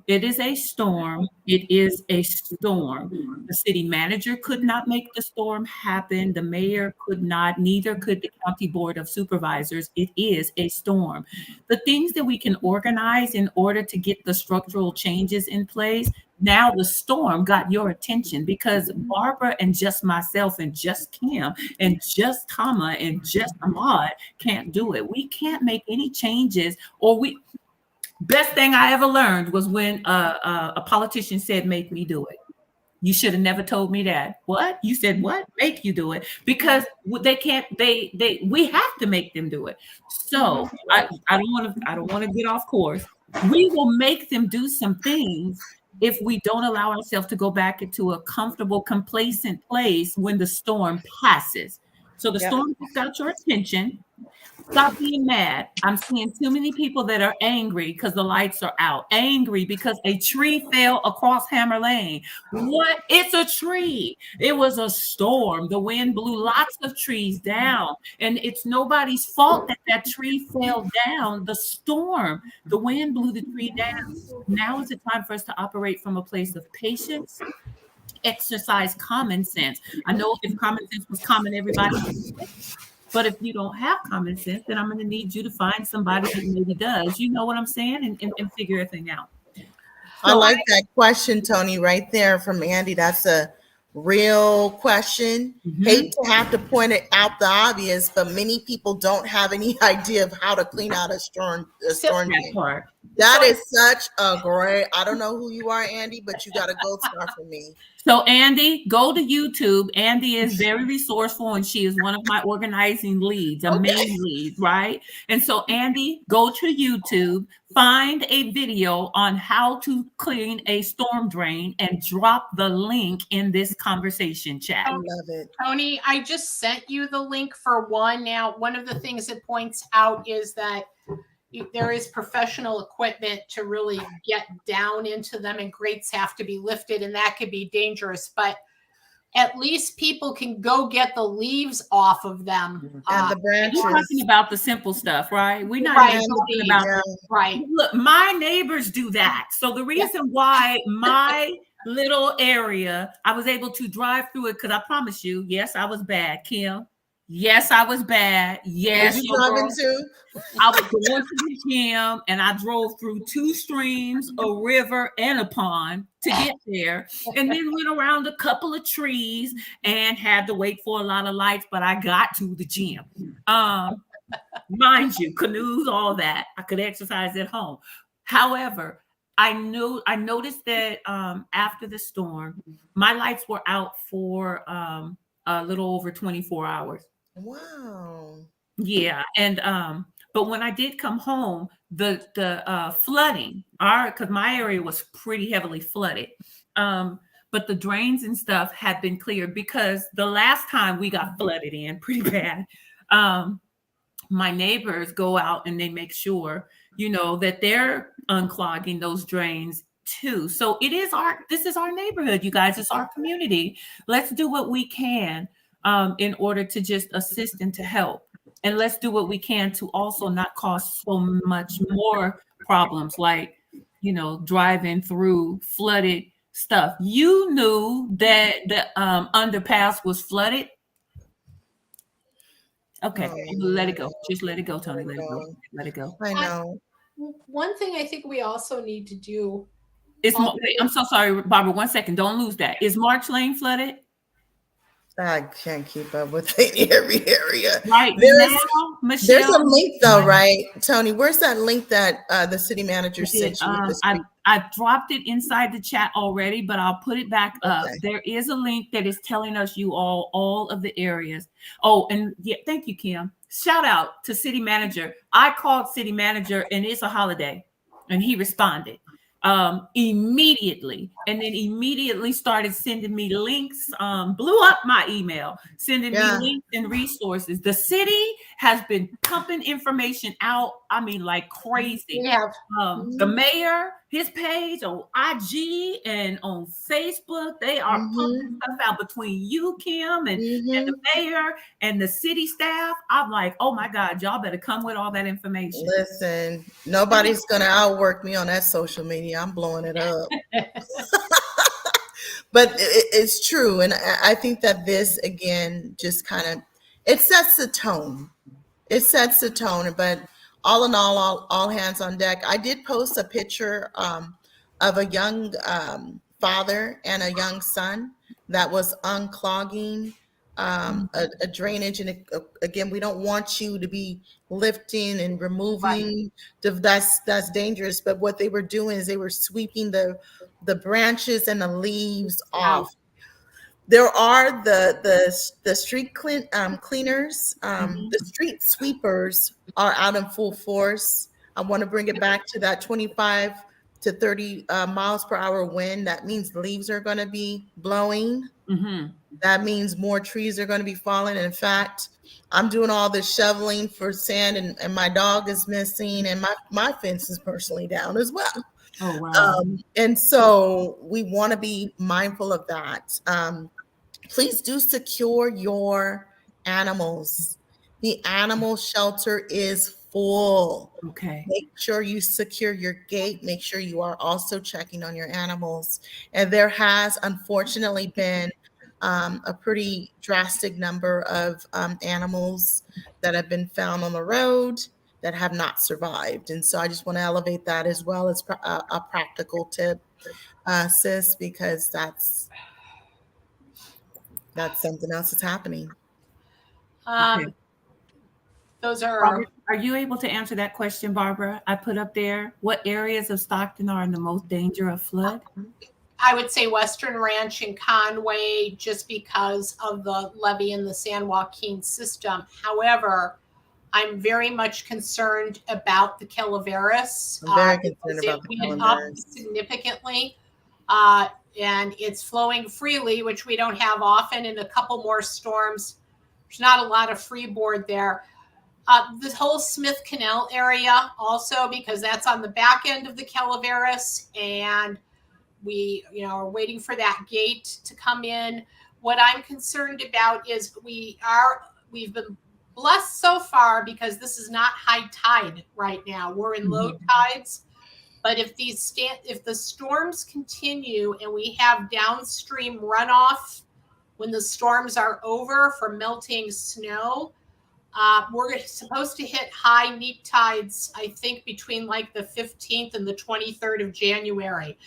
It is a storm. It is a storm. The city manager could not make the storm happen. The mayor could not, neither could the county board of supervisors. It is a storm. The things that we can organize in order to get the structural changes in place. Now the storm got your attention because Barbara and just myself and just Kim and just Tama and just Ahmad can't do it. We can't make any changes, best thing I ever learned was when a politician said, make me do it. You should have never told me that. What? You said what? Make you do it. Because they can't, we have to make them do it. So I don't want to get off course. We will make them do some things if we don't allow ourselves to go back into a comfortable, complacent place when the storm passes. So the storm has got your attention. Stop being mad. I'm seeing too many people that are angry because the lights are out. Angry because a tree fell across Hammer Lane. What? It's a tree. It was a storm. The wind blew lots of trees down. And it's nobody's fault that that tree fell down. The storm, the wind blew the tree down. Now is the time for us to operate from a place of patience, exercise common sense. I know if common sense was common, everybody would do it. But if you don't have common sense, then I'm going to need you to find somebody that maybe does. You know what I'm saying? And figure a thing out. I like that question, Tony, right there from Andy. That's a real question. Hate to have to point it out the obvious, but many people don't have any idea of how to clean out a storm that drain. part. That is such a great, I don't know who you are, Andy, but you got a gold star for me. So Andy, go to YouTube. Andy is very resourceful, and she is one of my organizing leads, a main lead, right? And so Andy, go to YouTube, find a video on how to clean a storm drain, and drop the link in this conversation chat. I love it. Tony, I just sent you the link for one. Now, one of the things it points out is that there is professional equipment to really get down into them, and grates have to be lifted, and that could be dangerous, but at least people can go get the leaves off of them. And the branches. We're talking about the simple stuff, right? We're not Right. even talking about Right. Look, my neighbors do that. So the reason why my little area, I was able to drive through it, because I promise you, yes, I was bad, Kim. Yes, I was bad. Yes, Were you driving too? I was going to the gym, and I drove through 2 streams, a river, and a pond to get there, and then went around a couple of trees and had to wait for a lot of lights, but I got to the gym. Mind you, canoes, all that. I could exercise at home. However, I noticed that after the storm, my lights were out for a little over 24 hours. Wow. Yeah, and but when I did come home, the flooding, because my area was pretty heavily flooded, but the drains and stuff had been cleared, because the last time we got flooded in pretty bad, my neighbors go out and they make sure, that they're unclogging those drains too. So this is our neighborhood, you guys. It's our community. Let's do what we can in order to just assist and to help. And let's do what we can to also not cause so much more problems, like, driving through flooded stuff. You knew that the underpass was flooded. Okay, let it go. Just let it go, Tony. Let it go. Let it go. I know. One thing I think we also need to do. Wait, I'm so sorry, Barbara. 1 second. Don't lose that. Is March Lane flooded? I can't keep up with every area. Right. There's a link though, right, Tony? Where's that link that the city manager sent you? I dropped it inside the chat already, but I'll put it back up. There is a link that is telling us all of the areas. Oh, and yeah, thank you, Kim. Shout out to city manager. I called city manager, and it's a holiday, and he responded immediately, and then immediately started sending me links, blew up my email, sending me links and resources. The city has been pumping information out, I mean, like crazy. The mayor, his page on IG and on Facebook, they are pumping stuff out between you, Kim, and the mayor and the city staff. I'm like, oh my God, y'all better come with all that information. Listen, nobody's gonna outwork me on that social media. I'm blowing it up. But it's true, and I think that this again just kind of it sets the tone. It sets the tone, but all in all hands on deck. I did post a picture of a young father and a young son that was unclogging a drainage. And again, we don't want you to be lifting and removing. That's dangerous. But what they were doing is they were sweeping the branches and the leaves off. There are the street cleaners, the street sweepers are out in full force. I want to bring it back to that 25 to 30 miles per hour wind. That means leaves are going to be blowing. That means more trees are going to be falling. In fact, I'm doing all this shoveling for sand, and my dog is missing, and my fence is personally down as well. Oh, wow. And so we want to be mindful of that. Please do secure your animals. The animal shelter is full. Okay. Make sure you secure your gate. Make sure you are also checking on your animals. And there has unfortunately been a pretty drastic number of animals that have been found on the road that have not survived. And so I just want to elevate that as well as a practical tip, sis, because that's something else that's happening. Okay. Those are Barbara, are you able to answer that question, Barbara? I put up there, what areas of Stockton are in the most danger of flood? I would say Western Ranch and Conway, just because of the levee in the San Joaquin system. However, I'm very much concerned about the Calaveras. I'm very concerned because about it the went up Calaveras. significantly, and it's flowing freely, which we don't have often. In a couple more storms, there's not a lot of freeboard there. The whole Smith Canal area also, because that's on the back end of the Calaveras, and we are waiting for that gate to come in. What I'm concerned about is we've been blessed so far because this is not high tide right now. We're in low tides. But if the storms continue and we have downstream runoff when the storms are over from melting snow, we're supposed to hit high neap tides, I think, between like the 15th and the 23rd of January.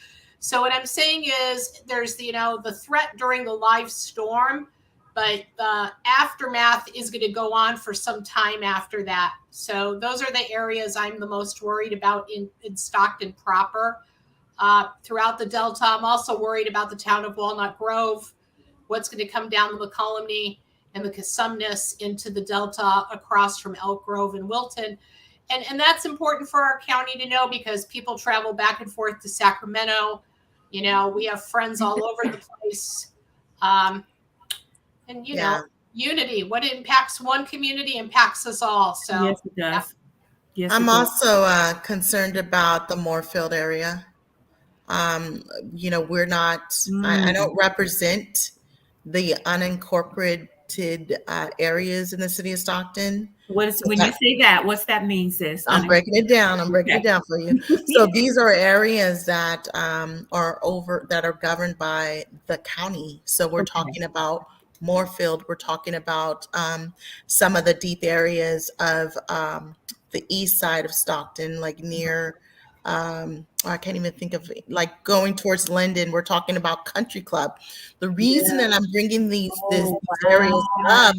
So what I'm saying is there's the threat during the live storm, but the aftermath is going to go on for some time after that. So those are the areas I'm the most worried about in Stockton proper. Throughout the Delta, I'm also worried about the town of Walnut Grove, what's going to come down the McCollumney and the Cosumnes into the Delta across from Elk Grove and Wilton. And that's important for our county to know because people travel back and forth to Sacramento. We have friends all over the place. Unity, what impacts one community impacts us all. So yes, it does. Yeah. Yes, I'm it does. also concerned about the Moorfield area. We're not, I don't represent the unincorporated areas in the city of Stockton. When you say that, what's that mean, sis? I'm breaking it down. I'm breaking it down for you. So these are areas that are governed by the county. So we're talking about Moorfield. We're talking about some of the deep areas of the east side of Stockton, like near. I can't even think of it, like going towards Linden. We're talking about Country Club. The reason that I'm bringing these areas up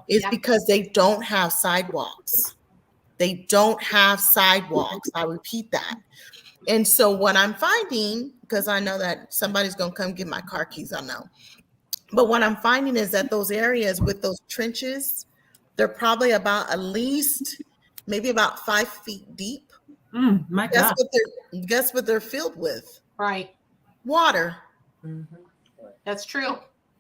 is because they don't have sidewalks. They don't have sidewalks. I repeat that. And so what I'm finding, because I know that somebody's going to come get my car keys, I know. But what I'm finding is that those areas with those trenches, they're probably about at least maybe about 5 feet deep. My God. Guess what they're filled with? Right. Water. Mm-hmm. That's true.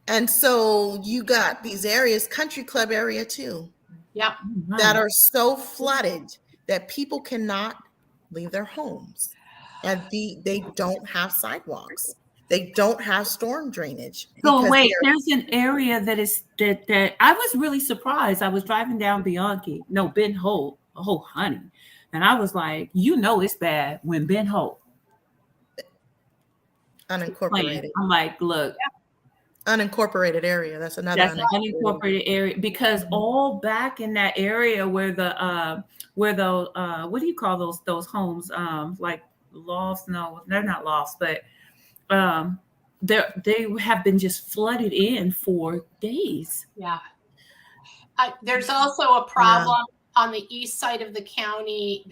And so you got these areas, Country Club area too, Yep. that are so flooded that people cannot leave their homes. And they don't have sidewalks. They don't have storm drainage. So wait, there's an area that I was really surprised. I was driving down Ben Holt. Oh, honey. And I was like, it's bad when Ben Holt. Unincorporated. I'm like, look. Unincorporated area. That's another unincorporated area because all back in that area where the what do you call those homes? Like lofts? No, they're not lofts, but they have been just flooded in for days. Yeah. There's also a problem on the east side of the county,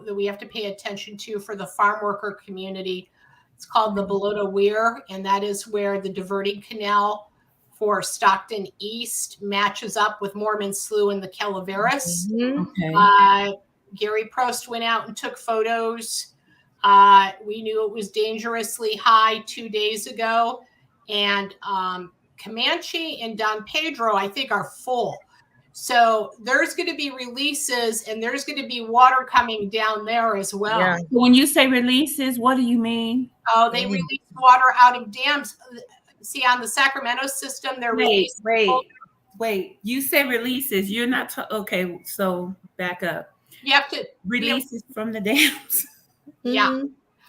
that we have to pay attention to for the farm worker community. It's called the Balota Weir, and that is where the diverting canal for Stockton East matches up with Mormon Slough and the Calaveras. Okay. Gary Prost went out and took photos. We knew it was dangerously high 2 days ago, and Comanche and Don Pedro, I think, are full. So there's going to be releases and there's going to be water coming down there as well. Yeah. When you say releases, what do you mean? Oh, they release water out of dams. See, on the Sacramento system, they're Wait. You say releases. You're not okay. So back up. You have to releases from the dams. Yeah.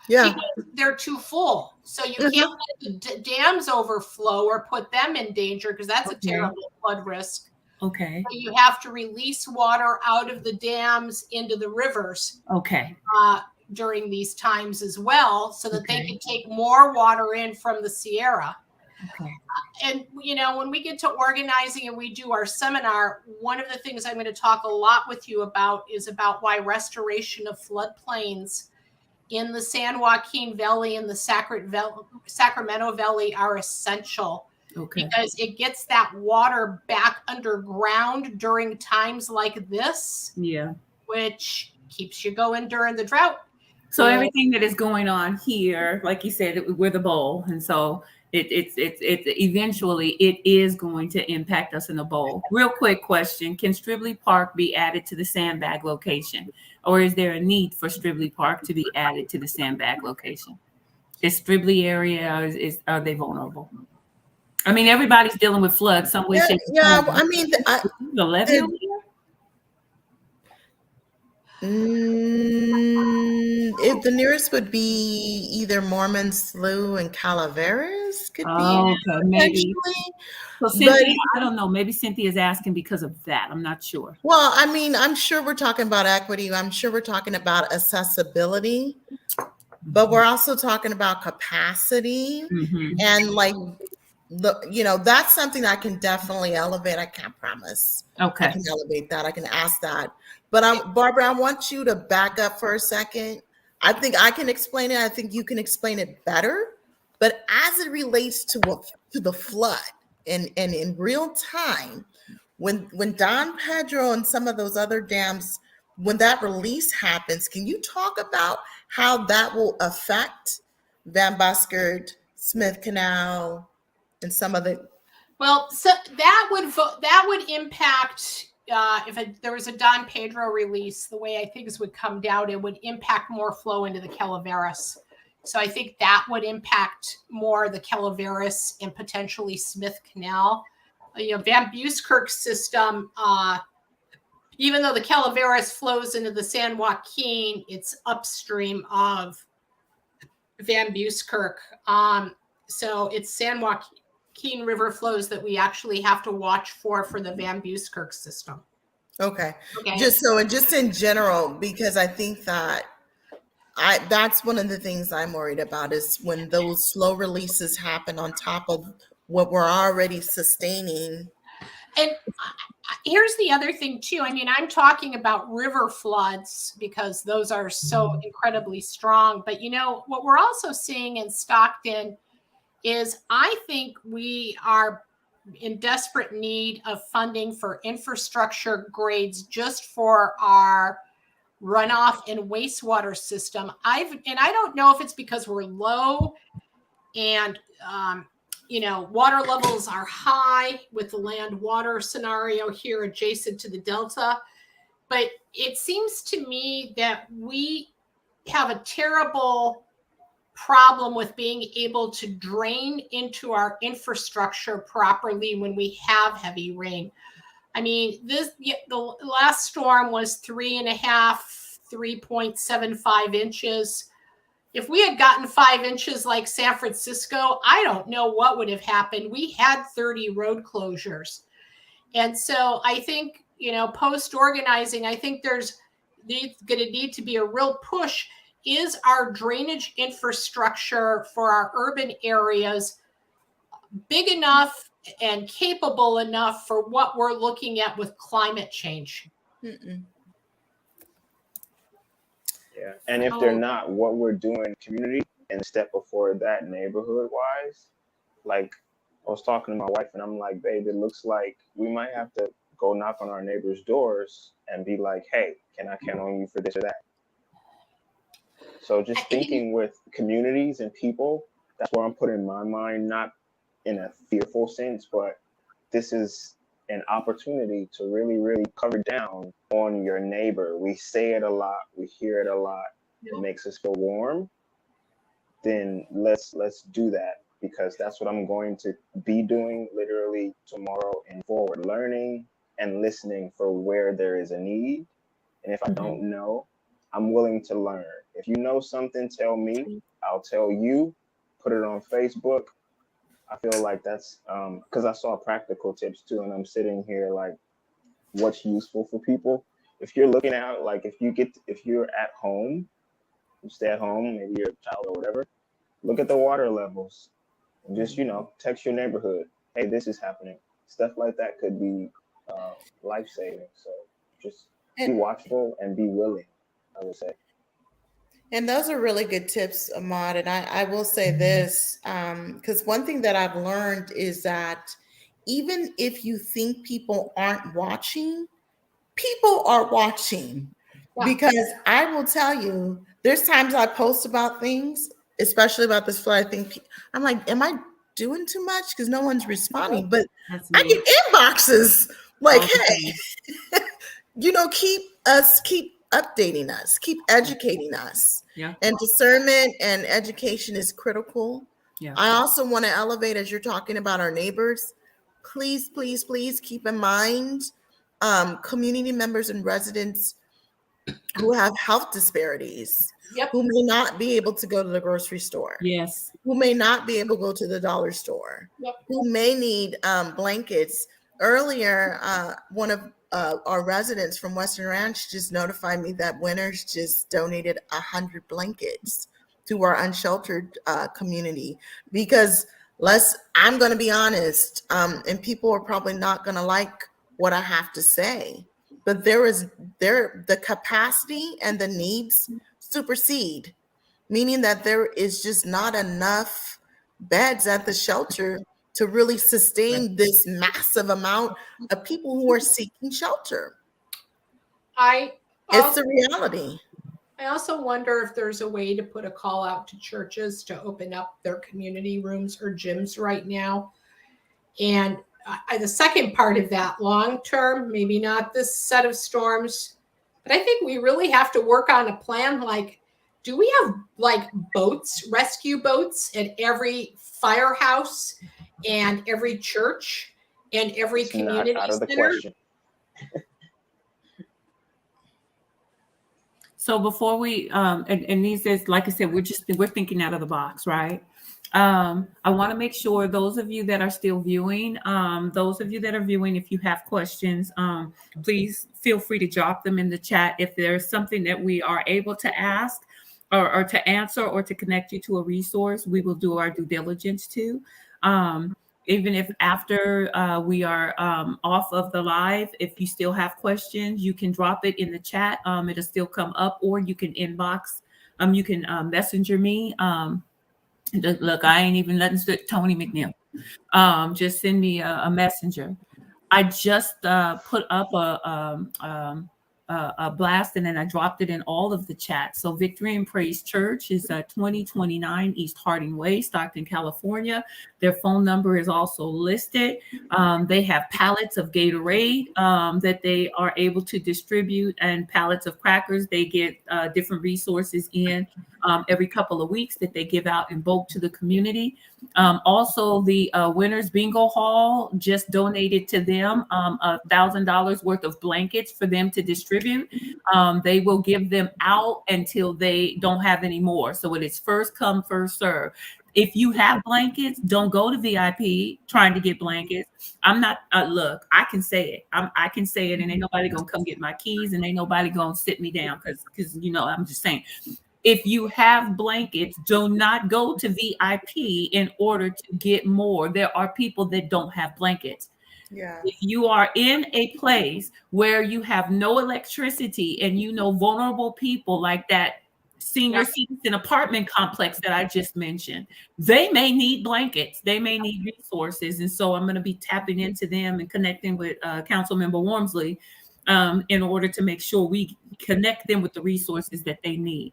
Yeah. because they're too full. So you can't let the dams overflow or put them in danger, because that's a Okay. terrible flood risk. Okay. So you have to release water out of the dams into the rivers Okay. during these times as well, so that they Okay. can take more water in from the Sierra. Okay. And, you know, when we get to organizing and we do our seminar, one of the things I'm going to talk a lot with you about is about why restoration of floodplains in the San Joaquin Valley and the Sacramento Valley are essential. Okay. Because it gets that water back underground during times like this, Yeah. which keeps you going during the drought. So everything that is going on here, like you said, we're the bowl, and so it's eventually it is going to impact us in the bowl. Real quick question: can Stribley Park be added to the sandbag location, or is there a need for Stribley Park to be added to the sandbag location? Is Stribley area are they vulnerable? I mean, everybody's dealing with floods some way, Yeah, shape, or yeah. form. I mean, The levee over here? if the nearest would be either Mormon Slough and Calaveras, could be Oh, okay, maybe. potentially. So But Cynthia, I don't know. Maybe Cynthia's asking because of that. I'm not sure. well, I mean, I'm sure we're talking about equity. I'm sure we're talking about accessibility, but we're also talking about capacity Mhm. and like that's something I can definitely elevate. I can't promise. I Okay. can elevate that. I can ask that. But Barbara, I want you to back up for a second. I think I can explain it. I think you can explain it better. But as it relates to the flood and in real time, when Don Pedro and some of those other dams, when that release happens, can you talk about how that will affect Van Buskirk, Smith Canal, and some of the Well, so that would impact if there was a Don Pedro release. The way I think things would come down, it would impact more flow into the Calaveras. So I think that would impact more the Calaveras and potentially Smith Canal. Van Buskirk system. Even though the Calaveras flows into the San Joaquin, it's upstream of Van Buskirk. So it's San Joaquin River flows that we actually have to watch for the Van Buskirk system. Okay. Okay. Just in general, because I think that that's one of the things I'm worried about is when those slow releases happen on top of what we're already sustaining. And here's the other thing too. I mean, I'm talking about river floods because those are so incredibly strong. But what we're also seeing in Stockton is I think we are in desperate need of funding for infrastructure grades just for our runoff and wastewater system. I don't know if it's because we're low and water levels are high with the land water scenario here adjacent to the Delta. But it seems to me that we have a terrible problem with being able to drain into our infrastructure properly when we have heavy rain. I mean, the last storm was 3.75 inches. If we had gotten 5 inches like San Francisco, I don't know what would have happened. We had 30 road closures. And so I think, post-organizing, I think there's going to need to be a real push. Is our drainage infrastructure for our urban areas big enough and capable enough for what we're looking at with climate change? Mm-mm. Yeah. And if they're not, what we're doing community and the step before that neighborhood wise, like I was talking to my wife and I'm like, babe, it looks like we might have to go knock on our neighbors' doors and be like, hey, can I count on you for this or that? So just thinking with communities and people, that's where I'm putting my mind, not in a fearful sense, but this is an opportunity to really, really cover down on your neighbor. We say it a lot, we hear it a lot, it makes us feel warm. Then let's do that, because that's what I'm going to be doing literally tomorrow and forward, learning and listening for where there is a need. And if I don't know, I'm willing to learn. If you know something, tell me. I'll tell you. Put it on Facebook. I feel like that's because I saw practical tips too, and I'm sitting here like, what's useful for people. If you're looking at like if you're at home, you stay at home, maybe you're a child or whatever. Look at the water levels. And just text your neighborhood. Hey, this is happening. Stuff like that could be life saving. So just be watchful and be willing, I would say. And those are really good tips, Ahmad. And I will say this, because one thing that I've learned is that even if you think people aren't watching, people are watching. Yeah. Because I will tell you, there's times I post about things, especially about this flood. I think I'm like, am I doing too much? Because no one's responding. But That's I me. get inboxes like, All the hey, keep updating us, keep educating us. Yeah. And discernment and education is critical. Yeah. I also want to elevate, as you're talking about our neighbors, please, please, please keep in mind community members and residents who have health disparities, Yep. who may not be able to go to the grocery store, Yes. who may not be able to go to the dollar store, Yep. who may need blankets. Earlier, one of our residents from Western Ranch just notified me that Winners just donated 100 blankets to our unsheltered community because I'm going to be honest, and people are probably not going to like what I have to say, but the capacity and the needs supersede, meaning that there is just not enough beds at the shelter to really sustain this massive amount of people who are seeking shelter. It's the reality. I also wonder if there's a way to put a call out to churches to open up their community rooms or gyms right now. And the second part of that, long term, maybe not this set of storms, but I think we really have to work on a plan. Like, do we have like boats, rescue boats at every firehouse and every church and every It's community not out of the center? question. So before we and these is, like I said, we're thinking out of the box, right? I want to make sure those of you that are still viewing, if you have questions, please feel free to drop them in the chat. If there's something that we are able to ask or to answer or to connect you to a resource, we will do our due diligence to. Even if after we are off of the live, if you still have questions, you can drop it in the chat. It'll still come up, or you can inbox. You can messenger me. Look, I ain't even letting Tony McNeil. Just send me a messenger. I just put up a blast, and then I dropped it in all of the chats. So Victory and Praise Church is 2029 East Harding Way, Stockton, California. Their phone number is also listed. They have pallets of Gatorade that they are able to distribute, and pallets of crackers. They get different resources in every couple of weeks that they give out in bulk to the community. Also, the Winners Bingo Hall just donated to them $1,000 worth of blankets for them to distribute. They will give them out until they don't have any more. So it is first come, first serve. If you have blankets, don't go to VIP trying to get blankets. I'm not, look, I can say it. I can say it, and ain't nobody going to come get my keys, and ain't nobody going to sit me down because, I'm just saying. If you have blankets, do not go to VIP in order to get more. There are people that don't have blankets. Yeah. If you are in a place where you have no electricity and vulnerable people like that senior citizen apartment complex that I just mentioned, they may need blankets. They may need resources. And so I'm going to be tapping into them and connecting with Councilmember Warmsley in order to make sure we connect them with the resources that they need.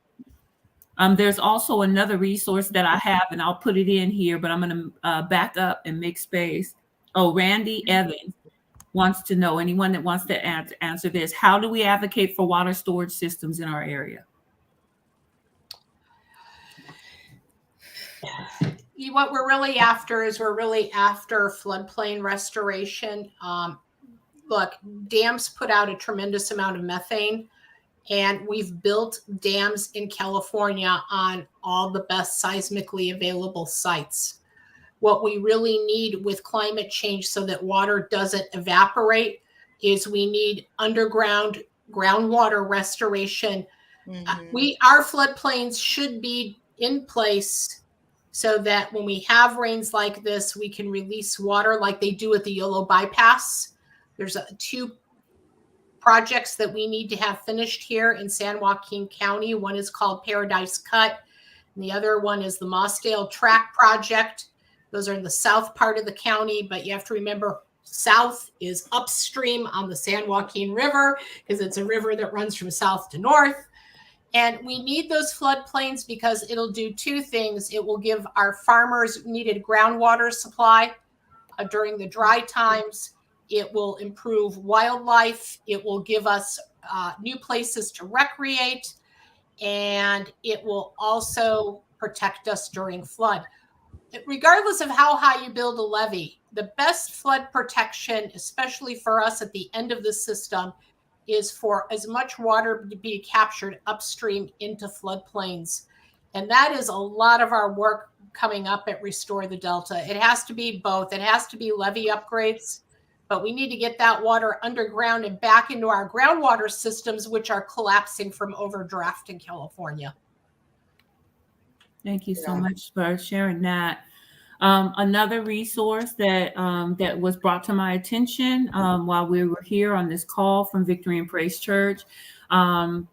There's also another resource that I have, and I'll put it in here, but I'm going to back up and make space. Oh, Randy Evans wants to know, anyone that wants to answer this, how do we advocate for water storage systems in our area? What we're really after is floodplain restoration. Look, dams put out a tremendous amount of methane, And we've built dams in California on all the best seismically available sites. What we really need with climate change so that water doesn't evaporate is we need underground groundwater restoration. Our floodplains should be in place so that when we have rains like this, we can release water like they do at the Yolo bypass. There's two projects that we need to have finished here in San Joaquin County. One is called Paradise Cut, and the other one is the Mossdale Track Project. Those are in the south part of the county, but you have to remember south is upstream on the San Joaquin River because it's a river that runs from south to north. And we need those floodplains because it'll do two things. It will give our farmers needed groundwater supply during the dry times. It will improve wildlife. It will give us new places to recreate. And it will also protect us during flood. Regardless of how high you build a levee, the best flood protection, especially for us at the end of the system, is for as much water to be captured upstream into floodplains. And that is a lot of our work coming up at Restore the Delta. It has to be both. It has to be levee upgrades, but we need to get that water underground and back into our groundwater systems, which are collapsing from overdraft in California. Thank you so much for sharing that. Another resource that that was brought to my attention while we were here on this call from Victory and Praise Church,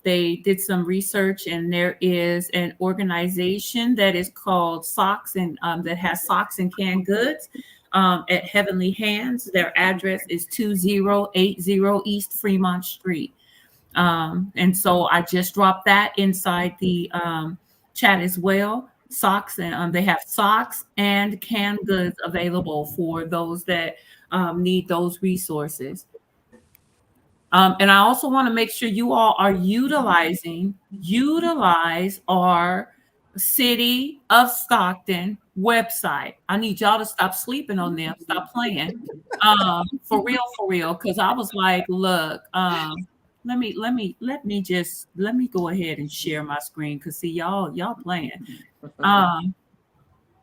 they did some research, and there is an organization that is called Socks and that has socks and canned goods at Heavenly Hands. Their address is 2080 East Fremont Street. And so I just dropped that inside the chat as well. Socks, and they have socks and canned goods available for those that need those resources. And I also want to make sure you all are utilize our City of Stockton website. I need y'all to stop sleeping on them, stop playing. For real, because I was like, look, let me go ahead and share my screen, because see y'all playing.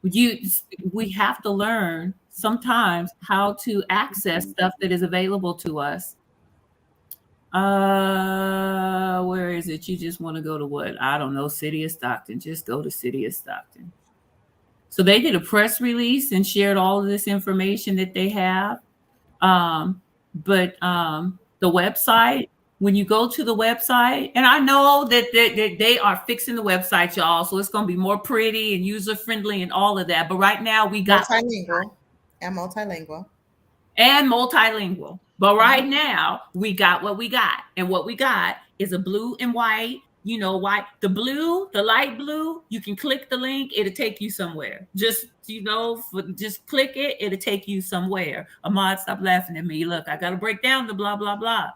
We have to learn sometimes how to access stuff that is available to us. Where is it? You just want to go to what? I don't know, City of Stockton. Just go to City of Stockton. So they did a press release and shared all of this information that they have. But the website, when you go to the website, and I know that they are fixing the website, y'all, so it's going to be more pretty and user friendly and all of that. But right now we got multilingual. But right now we got what we got, and what we got is a blue and white. You know, white, the light blue. You can click the link; it'll take you somewhere. Just just click it; it'll take you somewhere. Ahmad, stop laughing at me. Look, I got to break down the blah blah blah.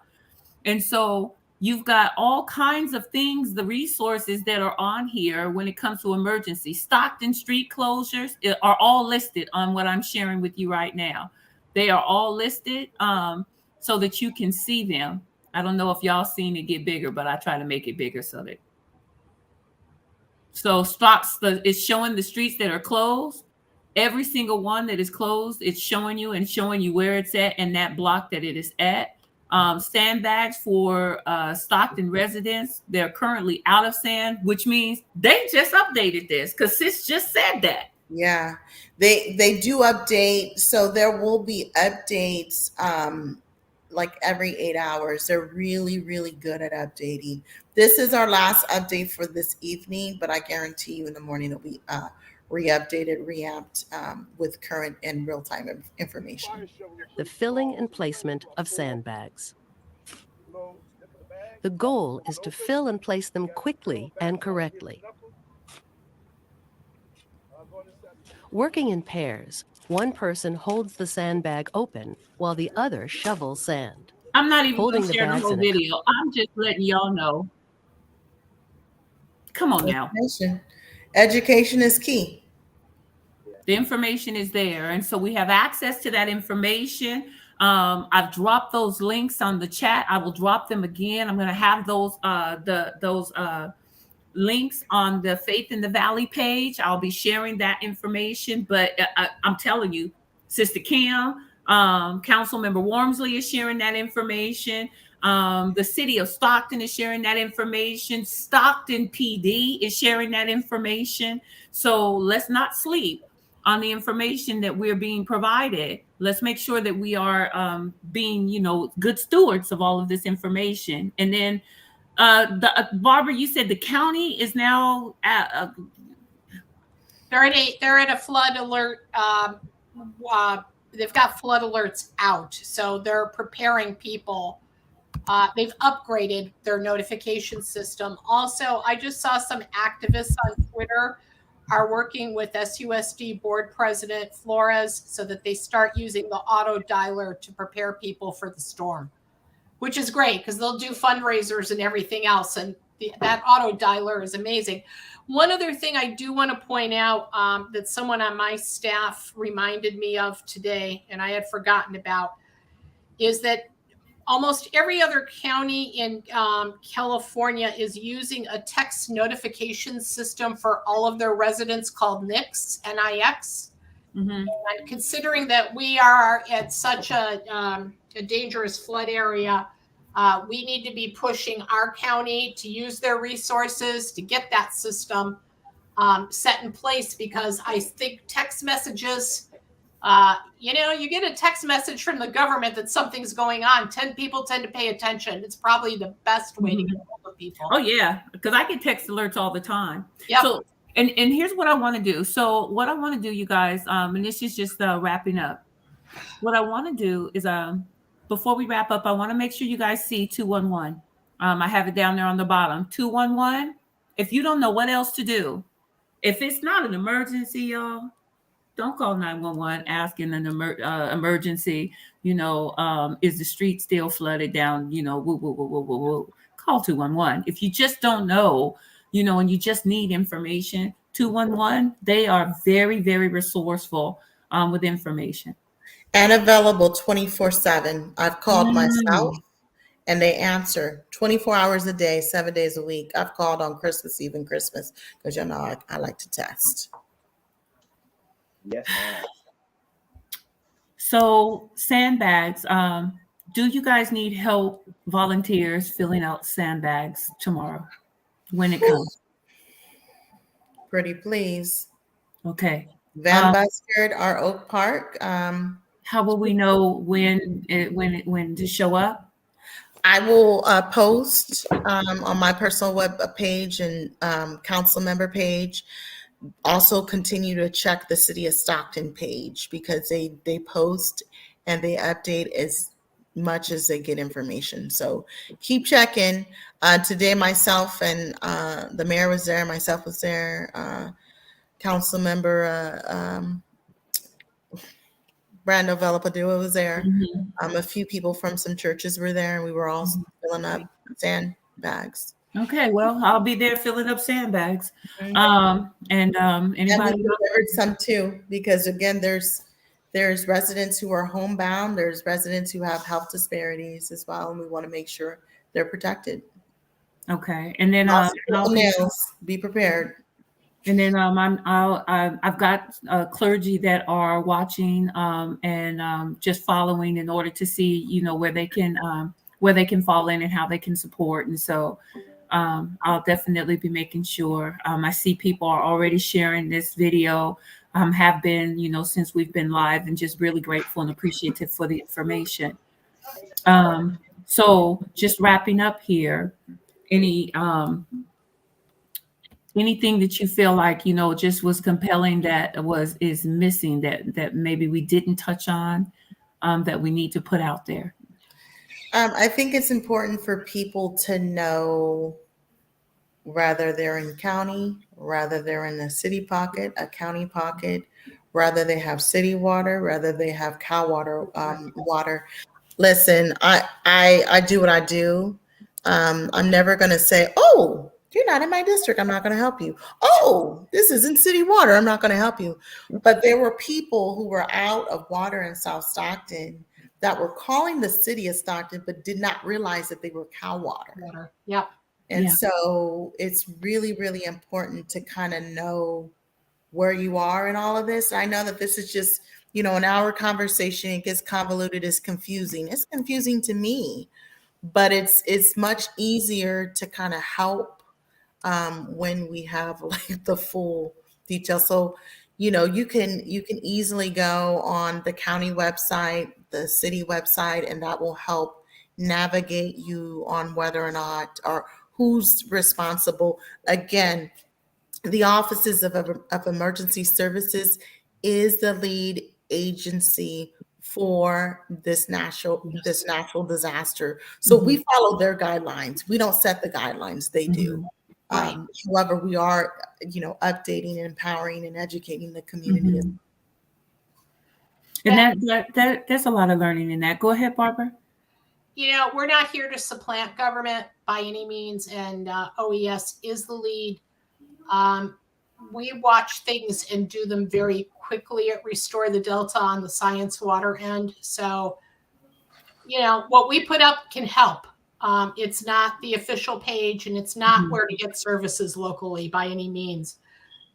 And so you've got all kinds of things, the resources that are on here when it comes to emergency. Stockton street closures are all listed on what I'm sharing with you right now. They are all listed so that you can see them. I don't know if y'all seen it get bigger, but I try to make it bigger so that. So it's showing the streets that are closed. Every single one that is closed, it's showing you where it's at and that block that it is at. Sandbags for Stockton residents, they're currently out of sand, which means they just updated this because sis just said that. Yeah, they do update. So there will be updates like every 8 hours. They're really, really good at updating. This is our last update for this evening, but I guarantee you in the morning it'll be re-updated, reamped with current and real-time information. The filling and placement of sandbags. The goal is to fill and place them quickly and correctly. Working in pairs, one person holds the sandbag open while the other shovels sand. I'm not even going to share the whole video. I'm just letting y'all know. Come on now. Education is key. The information is there. And so we have access to that information. I've dropped those links on the chat. I will drop them again. I'm going to have those links on the Faith in the Valley page. I'll be sharing that information. But I'm telling you, Sister Kim, Councilmember Warmsley is sharing that information. The City of Stockton is sharing that information. Stockton PD is sharing that information. So let's not sleep on the information that we're being provided. Let's make sure that we are being, good stewards of all of this information. And then, Barbara, you said the county is now at. They're in a flood alert. They've got flood alerts out, so they're preparing people. They've upgraded their notification system. Also, I just saw some activists on Twitter are working with SUSD board president Flores so that they start using the auto dialer to prepare people for the storm, which is great because they'll do fundraisers and everything else. And that auto dialer is amazing. One other thing I do want to point out that someone on my staff reminded me of today, and I had forgotten about, is that almost every other county in California is using a text notification system for all of their residents called NIX, N-I-X. Mm-hmm. And considering that we are at such a dangerous flood area, we need to be pushing our county to use their resources to get that system set in place, because I think text messages, you get a text message from the government that something's going on. 10 people tend to pay attention. It's probably the best way to get hold of people. Oh yeah, because I get text alerts all the time. Yep. So, and here's what I want to do. So what I want to do, you guys, and this is just wrapping up. What I want to do is, before we wrap up, I want to make sure you guys see 211. I have it down there on the bottom. 211. If you don't know what else to do, if it's not an emergency, y'all, don't call 911 asking an emergency. Is the street still flooded down? Call 211. If you just don't know, and you just need information, 211. They are very, very resourceful with information. And available 24/7. I've called myself and they answer 24 hours a day, 7 days a week. I've called on Christmas Eve and Christmas because I like to test. Yes, ma'am. So sandbags, do you guys need help, volunteers, filling out sandbags tomorrow when it comes? Pretty please. Okay. Van Buskard, our Oak Park. How will we know when to show up? I will post on my personal web page and council member page. Also continue to check the City of Stockton page because they post and they update as much as they get information. So keep checking. Today myself and the mayor was there, myself was there, council member Brando Villapadua was there. Mm-hmm. A few people from some churches were there, and we were all filling up sandbags. Okay, well, I'll be there filling up sandbags. Mm-hmm. Anybody and we delivered some too, because again, there's residents who are homebound. There's residents who have health disparities as well, and we want to make sure they're protected. Okay, and then nails. Be prepared. And then I've got clergy that are watching and just following in order to see where they can fall in and how they can support. And so I'll definitely be making sure. I see people are already sharing this video. Have been since we've been live, and just really grateful and appreciative for the information. So just wrapping up here, anything that you feel like just was compelling that is missing that maybe we didn't touch on that we need to put out there? I think it's important for people to know, whether they're in county, whether they're in a city pocket, a county pocket, whether they have city water, whether they have Cal water. Listen, I do what I do. I'm never going to say, oh, you're not in my district, I'm not going to help you. Oh, this isn't city water, I'm not going to help you. But there were people who were out of water in South Stockton that were calling the city of Stockton, but did not realize that they were cow water. Water. Yep. And Yeah. so it's really, really important to kind of know where you are in all of this. I know that this is just, an hour conversation. It gets convoluted. It's confusing. It's confusing to me, but it's much easier to kind of help when we have like the full detail. So, you can easily go on the county website, the city website, and that will help navigate you on whether or not, or who's responsible. Again, the offices of emergency services is the lead agency for this natural disaster. So we follow their guidelines. We don't set the guidelines; they do. Right. However, we are, updating, empowering, and educating the community. And there's a lot of learning in that. Go ahead, Barbara. We're not here to supplant government by any means, and OES is the lead. We watch things and do them very quickly at Restore the Delta on the science water end. So, what we put up can help. It's not the official page, and it's not where to get services locally by any means.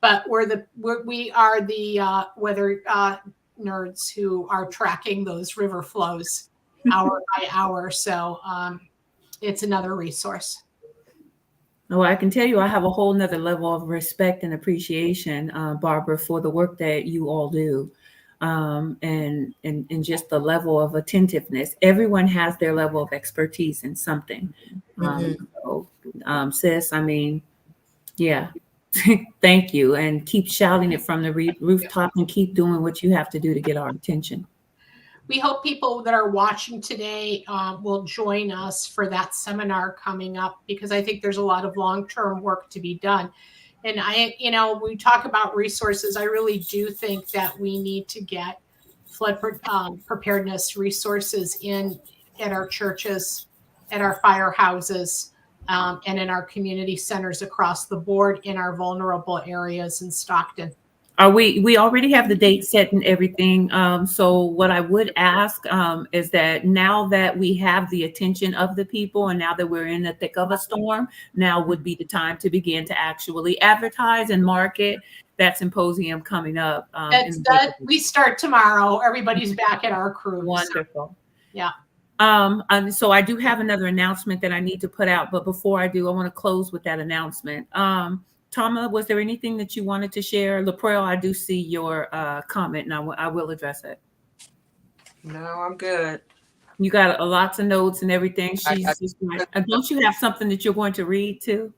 But we are the weather nerds who are tracking those river flows hour by hour. So it's another resource. Well, I can tell you, I have a whole nother level of respect and appreciation, Barbara, for the work that you all do, and just the level of attentiveness. Everyone has their level of expertise in something. Sis, I mean, yeah, thank you, and keep shouting it from the rooftop, and keep doing what you have to do to get our attention. We hope people that are watching today will join us for that seminar coming up, because I think there's a lot of long-term work to be done. And we talk about resources. I really do think that we need to get flood preparedness resources at our churches, at our firehouses, and in our community centers across the board in our vulnerable areas in Stockton. We already have the date set and everything. So what I would ask is that now that we have the attention of the people, and now that we're in the thick of a storm, now would be the time to begin to actually advertise and market that symposium coming up. We start tomorrow. Everybody's back at our cruise. Wonderful. So, yeah. And so I do have another announcement that I need to put out, but before I do, I want to close with that announcement. Tama, was there anything that you wanted to share? LaPrelle, I do see your comment, and I will address it. No, I'm good. You got lots of notes and everything. Don't you have something that you're going to read too?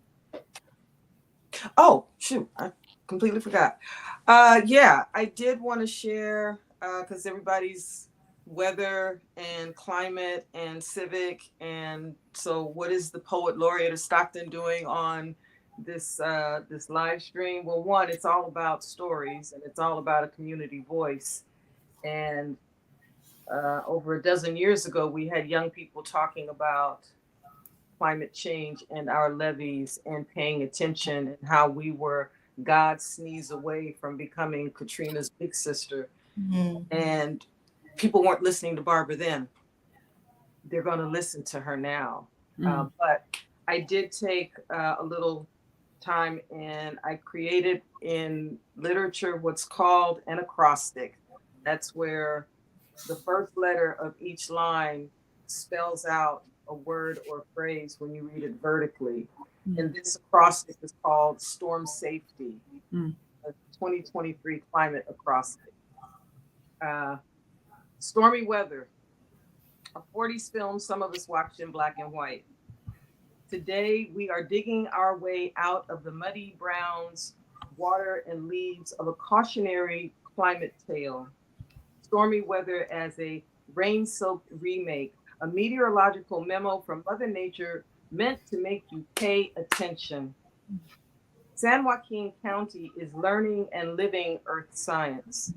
Oh, shoot. I completely forgot. Yeah, I did want to share, because everybody's weather and climate and civic. And so what is the Poet Laureate of Stockton doing on this live stream? Well, one, it's all about stories, and it's all about a community voice. And over a dozen years ago, we had young people talking about climate change and our levees, and paying attention, and how we were God's sneeze away from becoming Katrina's big sister. And people weren't listening to Barbara then. They're going to listen to her now. But I did take a little time, and I created in literature what's called an acrostic. That's where the first letter of each line spells out a word or phrase when you read it vertically. And this acrostic is called Storm Safety, the 2023 climate acrostic. Stormy weather, a 40s film some of us watched in black and white. Today, we are digging our way out of the muddy browns, water, and leaves of a cautionary climate tale. Stormy weather as a rain-soaked remake, a meteorological memo from Mother Nature meant to make you pay attention. San Joaquin County is learning and living earth science.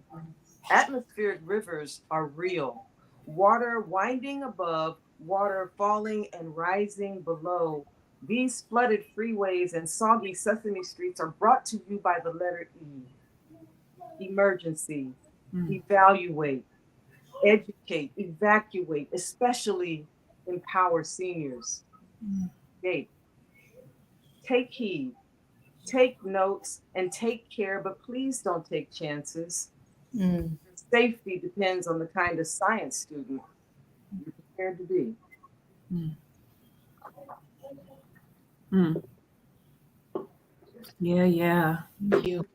Atmospheric rivers are real. Water winding above, water falling and rising below. These flooded freeways and soggy Sesame Streets are brought to you by the letter E. Emergency. Evaluate. educate, evacuate, especially empower seniors. Hey, take heed, take notes, and take care, but please don't take chances. Mm. Safety depends on the kind of science student you're prepared to be. Mm. Yeah. Thank you.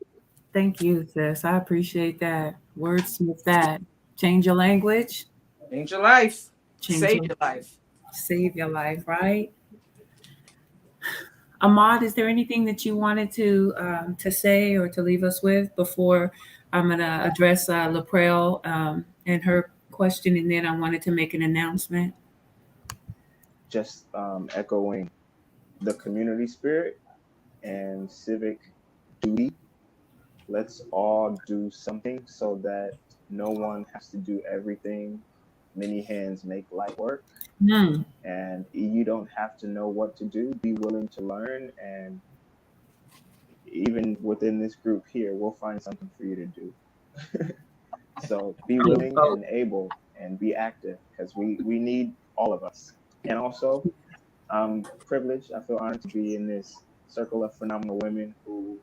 Thank you, sis. I appreciate that. Wordsmith that. Change your language, Change your life. change Save your your life. save your life, right? Ahmad, is there anything that you wanted to say or to leave us with before I'm going to address Laprelle and her question, and then I wanted to make an announcement. Just echoing the community spirit and civic duty. Let's all do something so that no one has to do everything. Many hands make light work. Mm. And you don't have to know what to do. Be willing to learn. And even within this group here, we'll find something for you to do. So be willing and able and be active, because we need all of us. And also, I'm privileged. I feel honored to be in this circle of phenomenal women who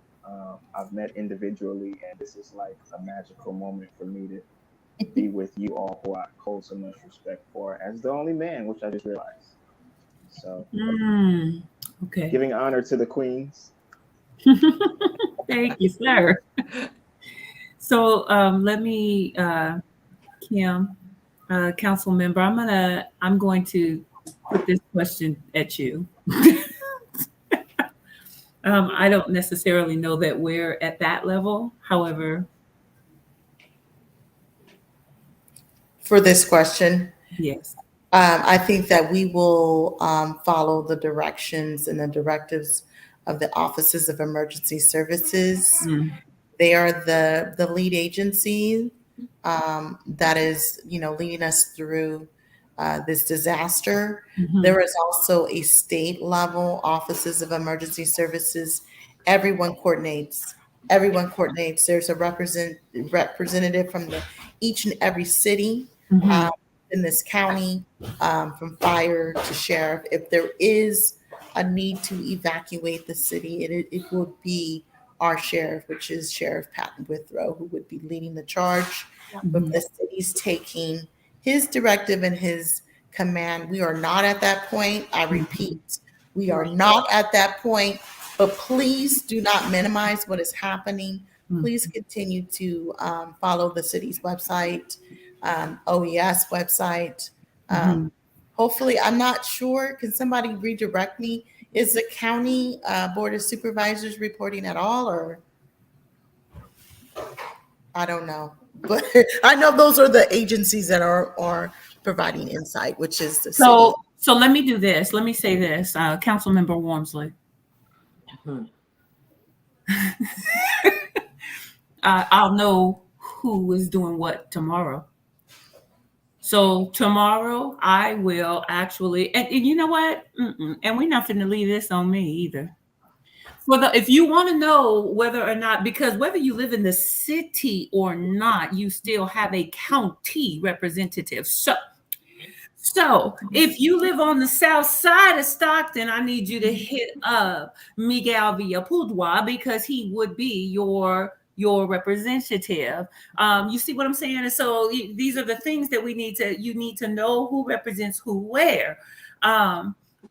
I've met individually. And this is like a magical moment for me to be with you all, who I hold so much respect for, as the only man, which I just realized. So, Okay. giving honor to the queens. Thank you, sir. So let me, Kim, council member, I'm going to put this question at you. I don't necessarily know that we're at that level. However, For this question, yes. I think that we will follow the directions and the directives of the Offices of Emergency Services. Mm. They are the lead agency that is, leading us through this disaster. Mhm. There is also a state level Offices of Emergency Services. Everyone coordinates. Everyone coordinates. There's a representative from each and every city Mhm. in this county, from fire to sheriff. If there is a need to evacuate the city, it will be our sheriff, which is Sheriff Patton Withrow, who would be leading the charge. But Mhm. the city's taking his directive and his command. We are not at that point. I repeat, we are not at that point. But please do not minimize what is happening. Please continue to follow the city's website, OES website. Mhm. Hopefully, I'm not sure. Can somebody redirect me? Is the county board of supervisors reporting at all, or I don't know? But I know those are the agencies that are providing insight, which is the city. So let me do this. Let me say this, Councilmember Warmsley. I'll know who is doing what tomorrow. So tomorrow I will actually, and you know what? And we're not going to leave this on me either. If you want to know whether or not, because whether you live in the city or not, you still have a county representative. So if you live on the south side of Stockton, I need you to hit up Miguel Villapudua, because he would be your representative. You see what I'm saying? And so these are the things that you need to know who represents who where.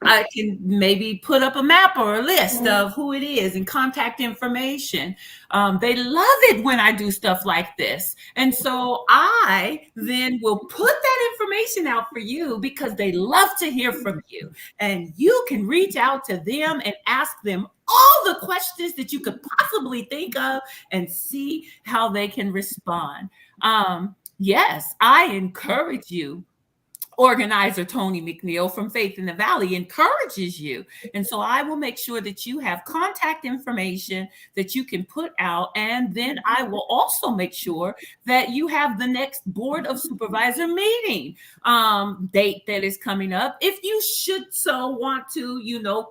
I can maybe put up a map or a list of who it is and contact information. They love it when I do stuff like this. And so I then will put that information out for you, because they love to hear from you. And you can reach out to them and ask them all the questions that you could possibly think of and see how they can respond. Yes, I encourage you. Organizer Tony McNeil from Faith in the Valley encourages you. And so I will make sure that you have contact information that you can put out. And then I will also make sure that you have the next Board of Supervisor meeting date that is coming up. If you should so want to,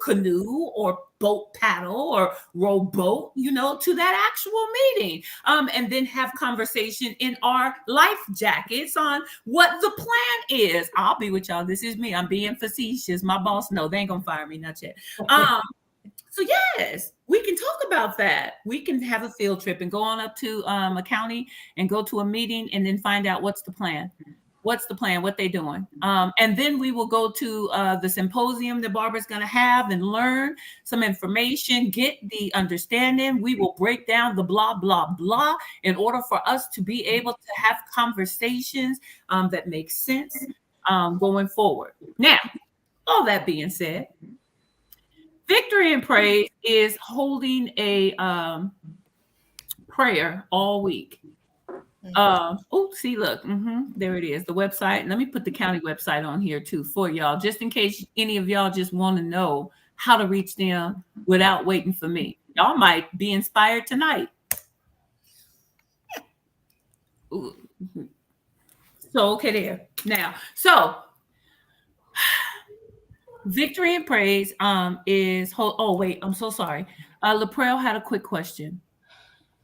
canoe or boat paddle or row boat, to that actual meeting, and then have conversation in our life jackets on what the plan is. I'll be with y'all. This is me. I'm being facetious. My boss, no, they ain't gonna fire me, not yet. So yes, we can talk about that. We can have a field trip and go on up to a county and go to a meeting and then find out what's the plan. What's the plan? What they doing? And then we will go to the symposium that Barbara's going to have and learn some information, get the understanding. We will break down the blah, blah, blah in order for us to be able to have conversations that make sense going forward. Now, all that being said, Victory and Praise is holding a prayer all week. See, look, there it is, the website. Let me put the county website on here too for y'all, just in case any of y'all just want to know how to reach them without waiting for me. Y'all might be inspired tonight. Ooh. So, okay, there. Now, so Victory and Praise is, oh, wait, I'm so sorry. Laprelle had a quick question.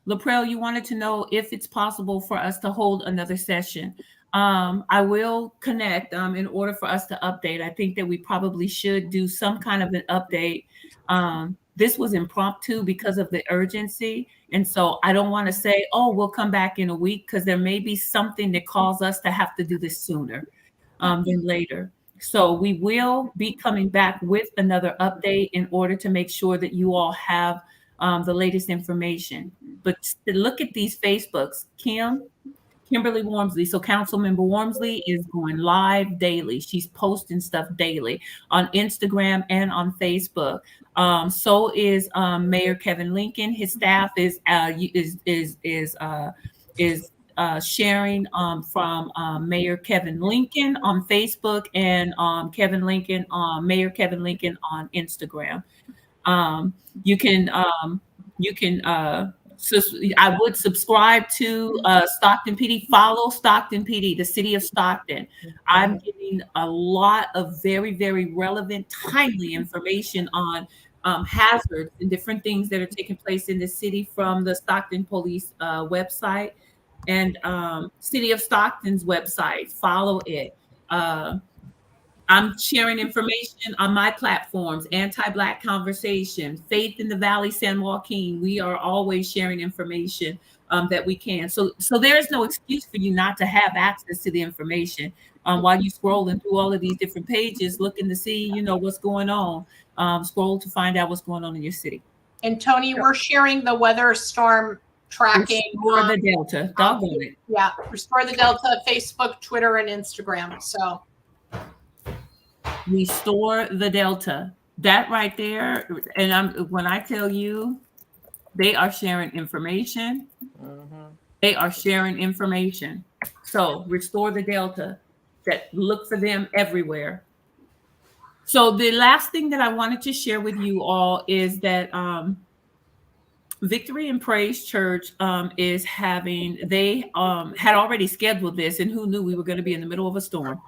Laprelle, you wanted to know if it's possible for us to hold another session. I will connect in order for us to update. I think that we probably should do some kind of an update. This was impromptu because of the urgency. And so I don't want to say, oh, we'll come back in a week, because there may be something that calls us to have to do this sooner than later. So we will be coming back with another update in order to make sure that you all have the latest information. But look at these Facebooks. Kimberly Warmsley. So Councilmember Warmsley is going live daily. She's posting stuff daily on Instagram and on Facebook. So is Mayor Kevin Lincoln. His staff is sharing from Mayor Kevin Lincoln on Facebook and Kevin Lincoln Mayor Kevin Lincoln on Instagram. I would subscribe to Stockton PD. Follow Stockton PD, the City of Stockton. I'm getting a lot of very, very relevant, timely information on hazards and different things that are taking place in the city from the Stockton Police website and City of Stockton's website. Follow it. I'm sharing information on my platforms, Anti-Black Conversation, Faith in the Valley, San Joaquin. We are always sharing information that we can. So there is no excuse for you not to have access to the information while you scrolling through all of these different pages, looking to see, what's going on. Scroll to find out what's going on in your city. And Tony, we're sharing the weather storm tracking. Restore the Delta. Doggone it. Yeah, Restore the Delta, Facebook, Twitter, and Instagram. So Restore the Delta. That right there. And when I tell you, they are sharing information. They are sharing information. So Restore the Delta. That look for them everywhere. So the last thing that I wanted to share with you all is that Victory and Praise Church is having, they had already scheduled this, and who knew we were going to be in the middle of a storm.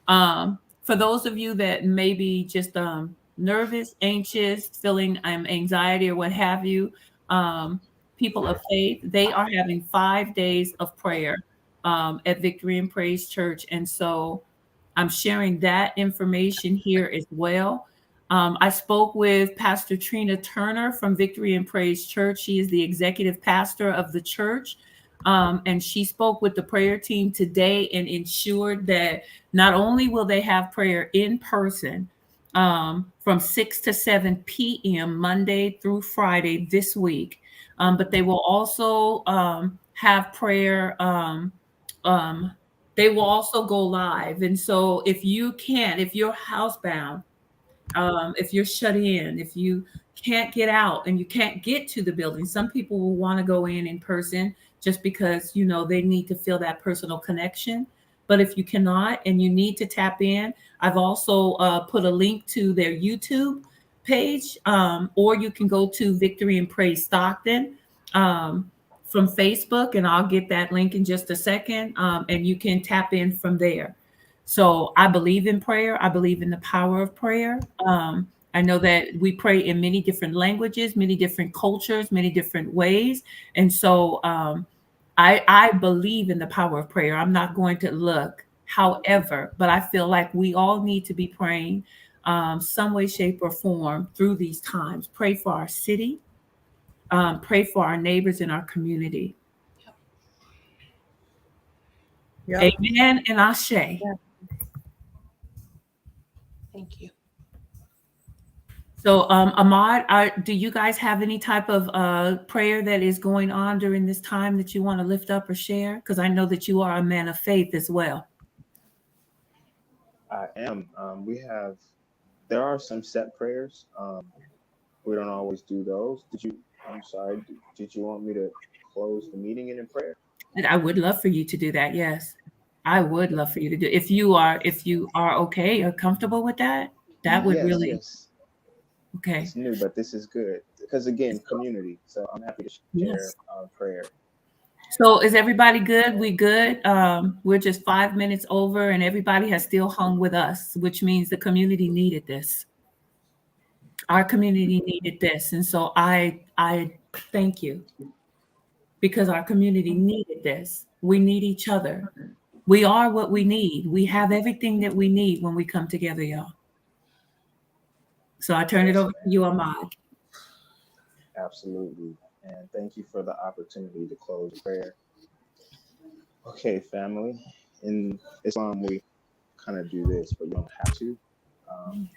For those of you that may be just nervous, anxious, feeling anxiety or what have you, people of faith, they are having 5 days of prayer at Victory and Praise Church. And so I'm sharing that information here as well. I spoke with Pastor Trina Turner from Victory and Praise Church. She is the executive pastor of the church. And she spoke with the prayer team today and ensured that not only will they have prayer in person from 6 to 7 p.m. Monday through Friday this week, but they will also have prayer. They will also go live. And so if you're housebound, if you're shut in, if you can't get out and you can't get to the building, some people will want to go in person just because, they need to feel that personal connection. But if you cannot and you need to tap in, I've also put a link to their YouTube page, or you can go to Victory and Praise Stockton from Facebook, and I'll get that link in just a second, and you can tap in from there. So I believe in prayer. I believe in the power of prayer. I know that we pray in many different languages, many different cultures, many different ways. And so I believe in the power of prayer. I'm not going to look. However, but I feel like we all need to be praying some way, shape, or form through these times. Pray for our city, pray for our neighbors in our community. Yep. Amen and ashe. Yeah. Thank you. So, Ahmad, do you guys have any type of prayer that is going on during this time that you want to lift up or share? Because I know that you are a man of faith as well. I am. There are some set prayers. We don't always do those. I'm sorry, did you want me to close the meeting in a prayer? And I would love for you to do that. Yes, I would love for you to do. If you are okay or comfortable with that, that would Yes, really yes. okay. It's new, but this is good because again, community. So I'm happy to share Yes. our prayer. So is everybody good? We good? We're just 5 minutes over, and everybody has still hung with us, which means the community needed this. Our community needed this, and so I thank you because our community needed this. We need each other. We are what we need. We have everything that we need when we come together, y'all. So I turn it Yes, over to you, Ahmad. absolutely. And thank you for the opportunity to close prayer. Okay, family. In Islam, we kind of do this, but you don't have to. You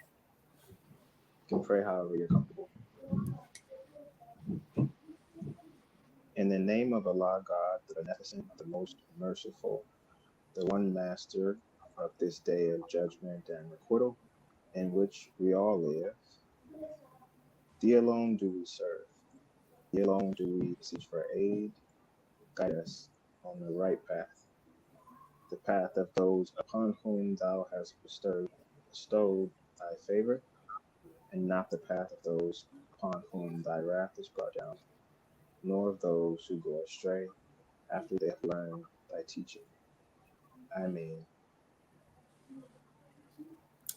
can pray however you're comfortable. In the name of Allah, God, the Beneficent, the Most Merciful, the One Master of this day of judgment and requital, in which we all live, Thee alone do we serve. Thee alone do we beseech for aid. Guide us on the right path, the path of those upon whom Thou hast bestowed Thy favor, and not the path of those upon whom Thy wrath is brought down, nor of those who go astray after they have learned Thy teaching. Amen.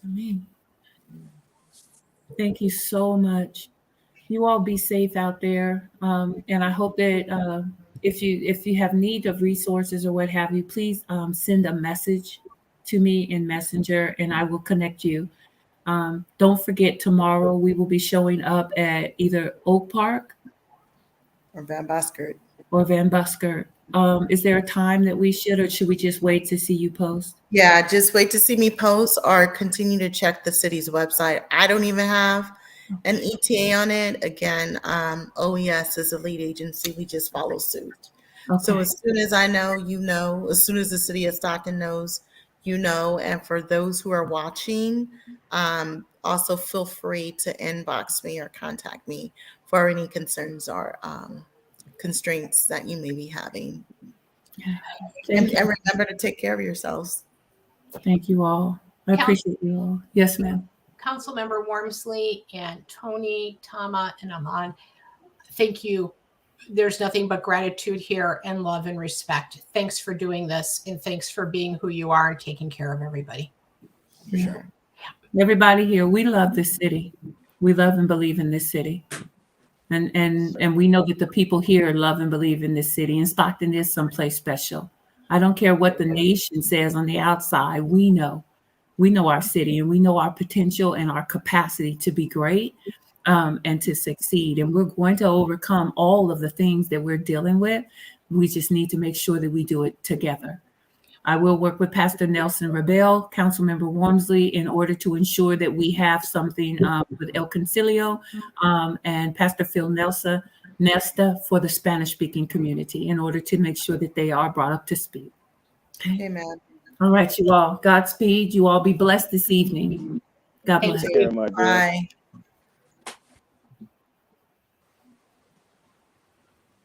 Amen. Thank you so much. You all be safe out there, and I hope that if you have need of resources or what have you, please send a message to me in Messenger, and I will connect you. Don't forget, tomorrow we will be showing up at either Oak Park Or Van Buskirk. or Van Buskirk. Is there a time that we should, or should we just wait to see you post? Yeah, just wait to see me post or continue to check the city's website. I don't even have an ETA on it. Again, OES is a lead agency. We just follow suit. Okay. So as soon as I know, you know, as soon as the city of Stockton knows, you know, and for those who are watching, also feel free to inbox me or contact me for any concerns or constraints that you may be having. Thank you. And remember to take care of yourselves. Thank you all. I appreciate you all. Yes, ma'am. Councilmember Warmsley and Tony, Tama, and Aman, thank you. There's nothing but gratitude here and love and respect. Thanks for doing this, and thanks for being who you are and taking care of everybody. For sure. Everybody here, we love this city. We love and believe in this city. And we know that the people here love and believe in this city. And Stockton is someplace special. I don't care what the nation says on the outside. We know our city, and we know our potential and our capacity to be great and to succeed. And we're going to overcome all of the things that we're dealing with. We just need to make sure that we do it together. I will work with Pastor Nelson Rebel, Councilmember Warmsley, in order to ensure that we have something with El Concilio and Pastor Phil Nesta for the Spanish-speaking community in order to make sure that they are brought up to speed. Okay. Amen. All right, you all. Godspeed. You all be blessed this evening. God bless. Take care, my dear. Bye.